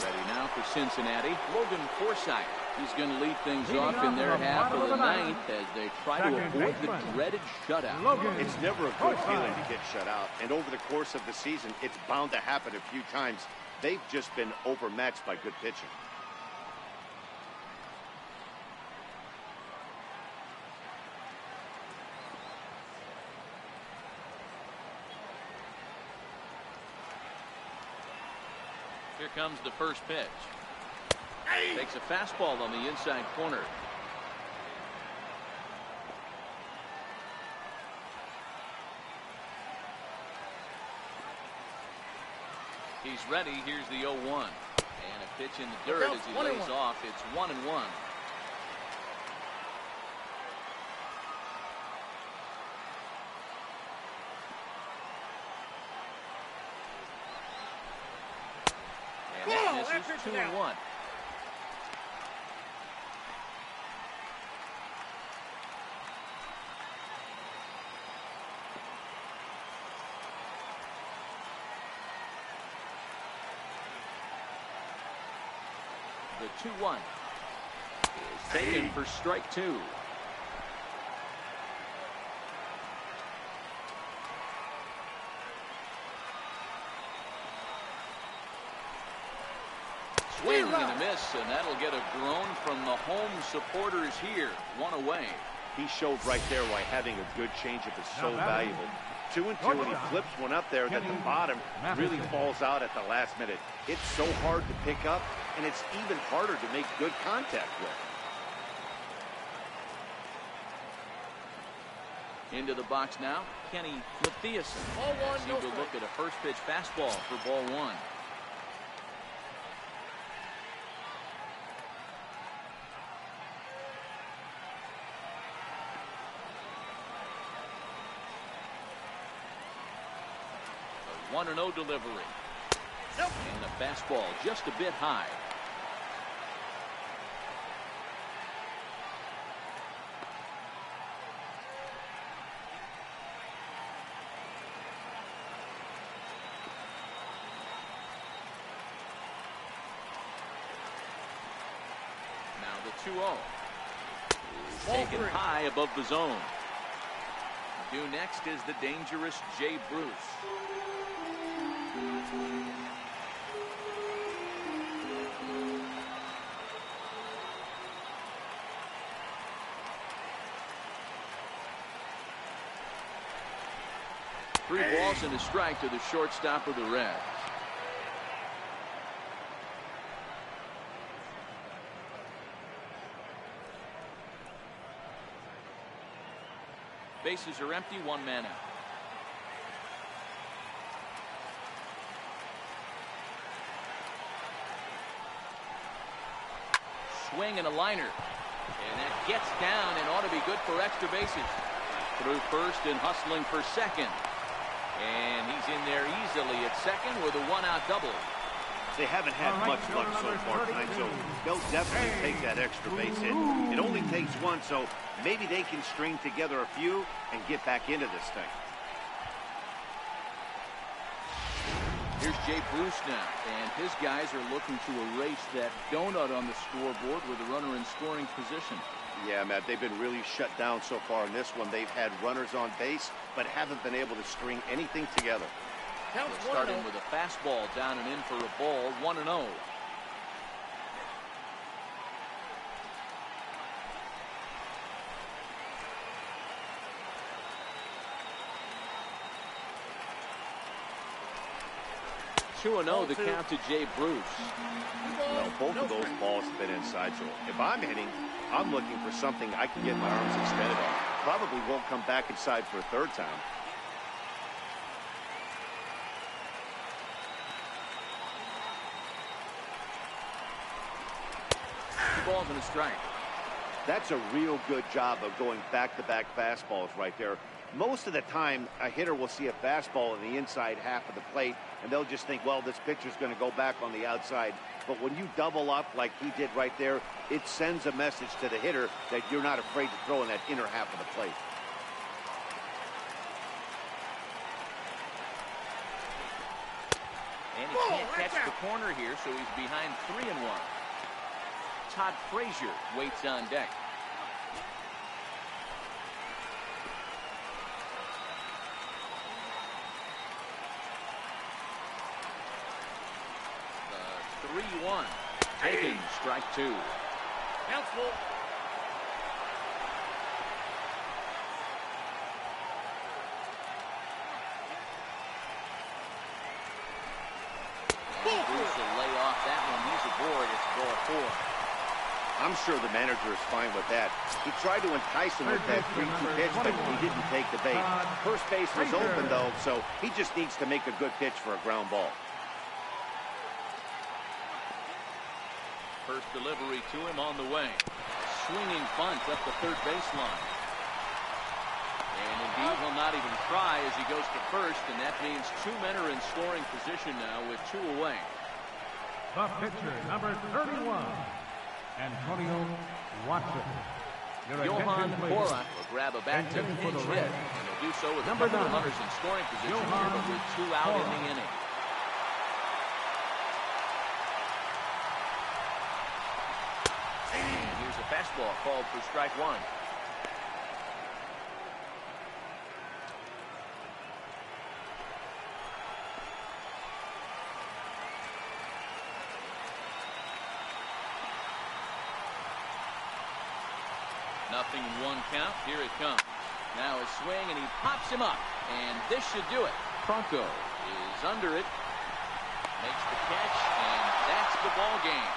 Ready now for Cincinnati, Logan Forsythe. He's going to lead things off in their half of the 9th as they try to avoid the dreaded shutout. It's never a good feeling to get shut out, and over the course of the season, it's bound to happen a few times. They've just been overmatched by good pitching. Here comes the first pitch. Takes a fastball on the inside corner. He's ready. Here's the 0-1. And a pitch in the dirt as he lays off. It's 1-1. And that misses. 2-1. The 2-1 is taken for strike 2. Swing and a miss, and that'll get a groan from the home supporters here. One away. He showed right there why having a good changeup is so valuable. 2-2, and he flips one up there that the bottom really falls out at the last minute. It's so hard to pick up, and it's even harder to make good contact with. Into the box now, Kenny Mathiasen. He will look at a first pitch fastball for ball 1. A 1-0 delivery. And a fastball just a bit high. Now the 2-0 is taken high above the zone. Due next is the dangerous Jay Bruce. Three balls and a strike to the shortstop of the Reds. Bases are empty, 1 man out. Swing and a liner. And that gets down and ought to be good for extra bases. Through first and hustling for second. And he's in there easily at second with a 1-out double. They haven't had much luck so far tonight, so they'll definitely take that extra base hit. It only takes one, so maybe they can string together a few and get back into this thing. Here's Jay Bruce now, and his guys are looking to erase that donut on the scoreboard with a runner in scoring position. Yeah, Matt, they've been really shut down so far in this one. They've had runners on base, but haven't been able to string anything together. They'll start in with a fastball down and in for a ball, 1-0. The count to Jay Bruce. Well, both of those balls have been inside, so if I'm hitting, I'm looking for something I can get my arms extended on. Probably won't come back inside for a third time. Two balls and a strike. That's a real good job of going back-to-back fastballs right there. Most of the time, a hitter will see a fastball in the inside half of the plate, and they'll just think, well, this pitcher's going to go back on the outside. But when you double up like he did right there, it sends a message to the hitter that you're not afraid to throw in that inner half of the plate. And he can't catch the corner here, so he's behind 3-1. Todd Frazier waits on deck. The 3-1. Taking strike 2. Counts full. Bruce will lay off that one. He's aboard. It's ball 4. I'm sure the manager is fine with that. He tried to entice him with that 3-2 pitch, but he didn't take the bait. First base was open, though, so he just needs to make a good pitch for a ground ball. First delivery to him on the way. Swinging bunt up the third baseline. And indeed, he'll not even try as he goes to first, and that means 2 men are in scoring position now with 2 away. The pitcher, number 31, Antonio Watson. Johan Borak will grab a bat to pinch hit, and he'll do so with a couple of runners in scoring position here, but with 2 out in the inning. And here's a fastball called for strike 1. Nothing, 1 count. Here it comes. Now a swing, and he pops him up. And this should do it. Pronto is under it. Makes the catch, and that's the ball game.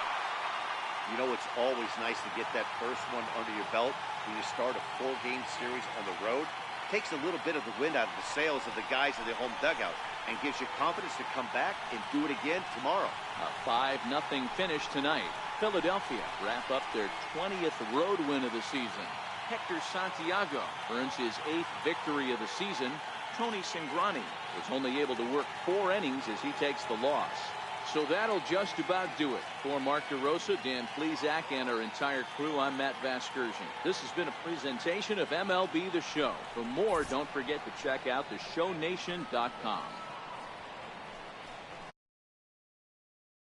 You know, it's always nice to get that first one under your belt when you start a 4-game series on the road. Takes a little bit of the wind out of the sails of the guys in the home dugout and gives you confidence to come back and do it again tomorrow. A 5-0 finish tonight. Philadelphia wrap up their 20th road win of the season. Hector Santiago earns his 8th victory of the season. Tony Cingrani was only able to work 4 innings as he takes the loss. So that'll just about do it. For Mark DeRosa, Dan Plesac, and our entire crew, I'm Matt Vasgersian. This has been a presentation of MLB The Show. For more, don't forget to check out theshownation.com.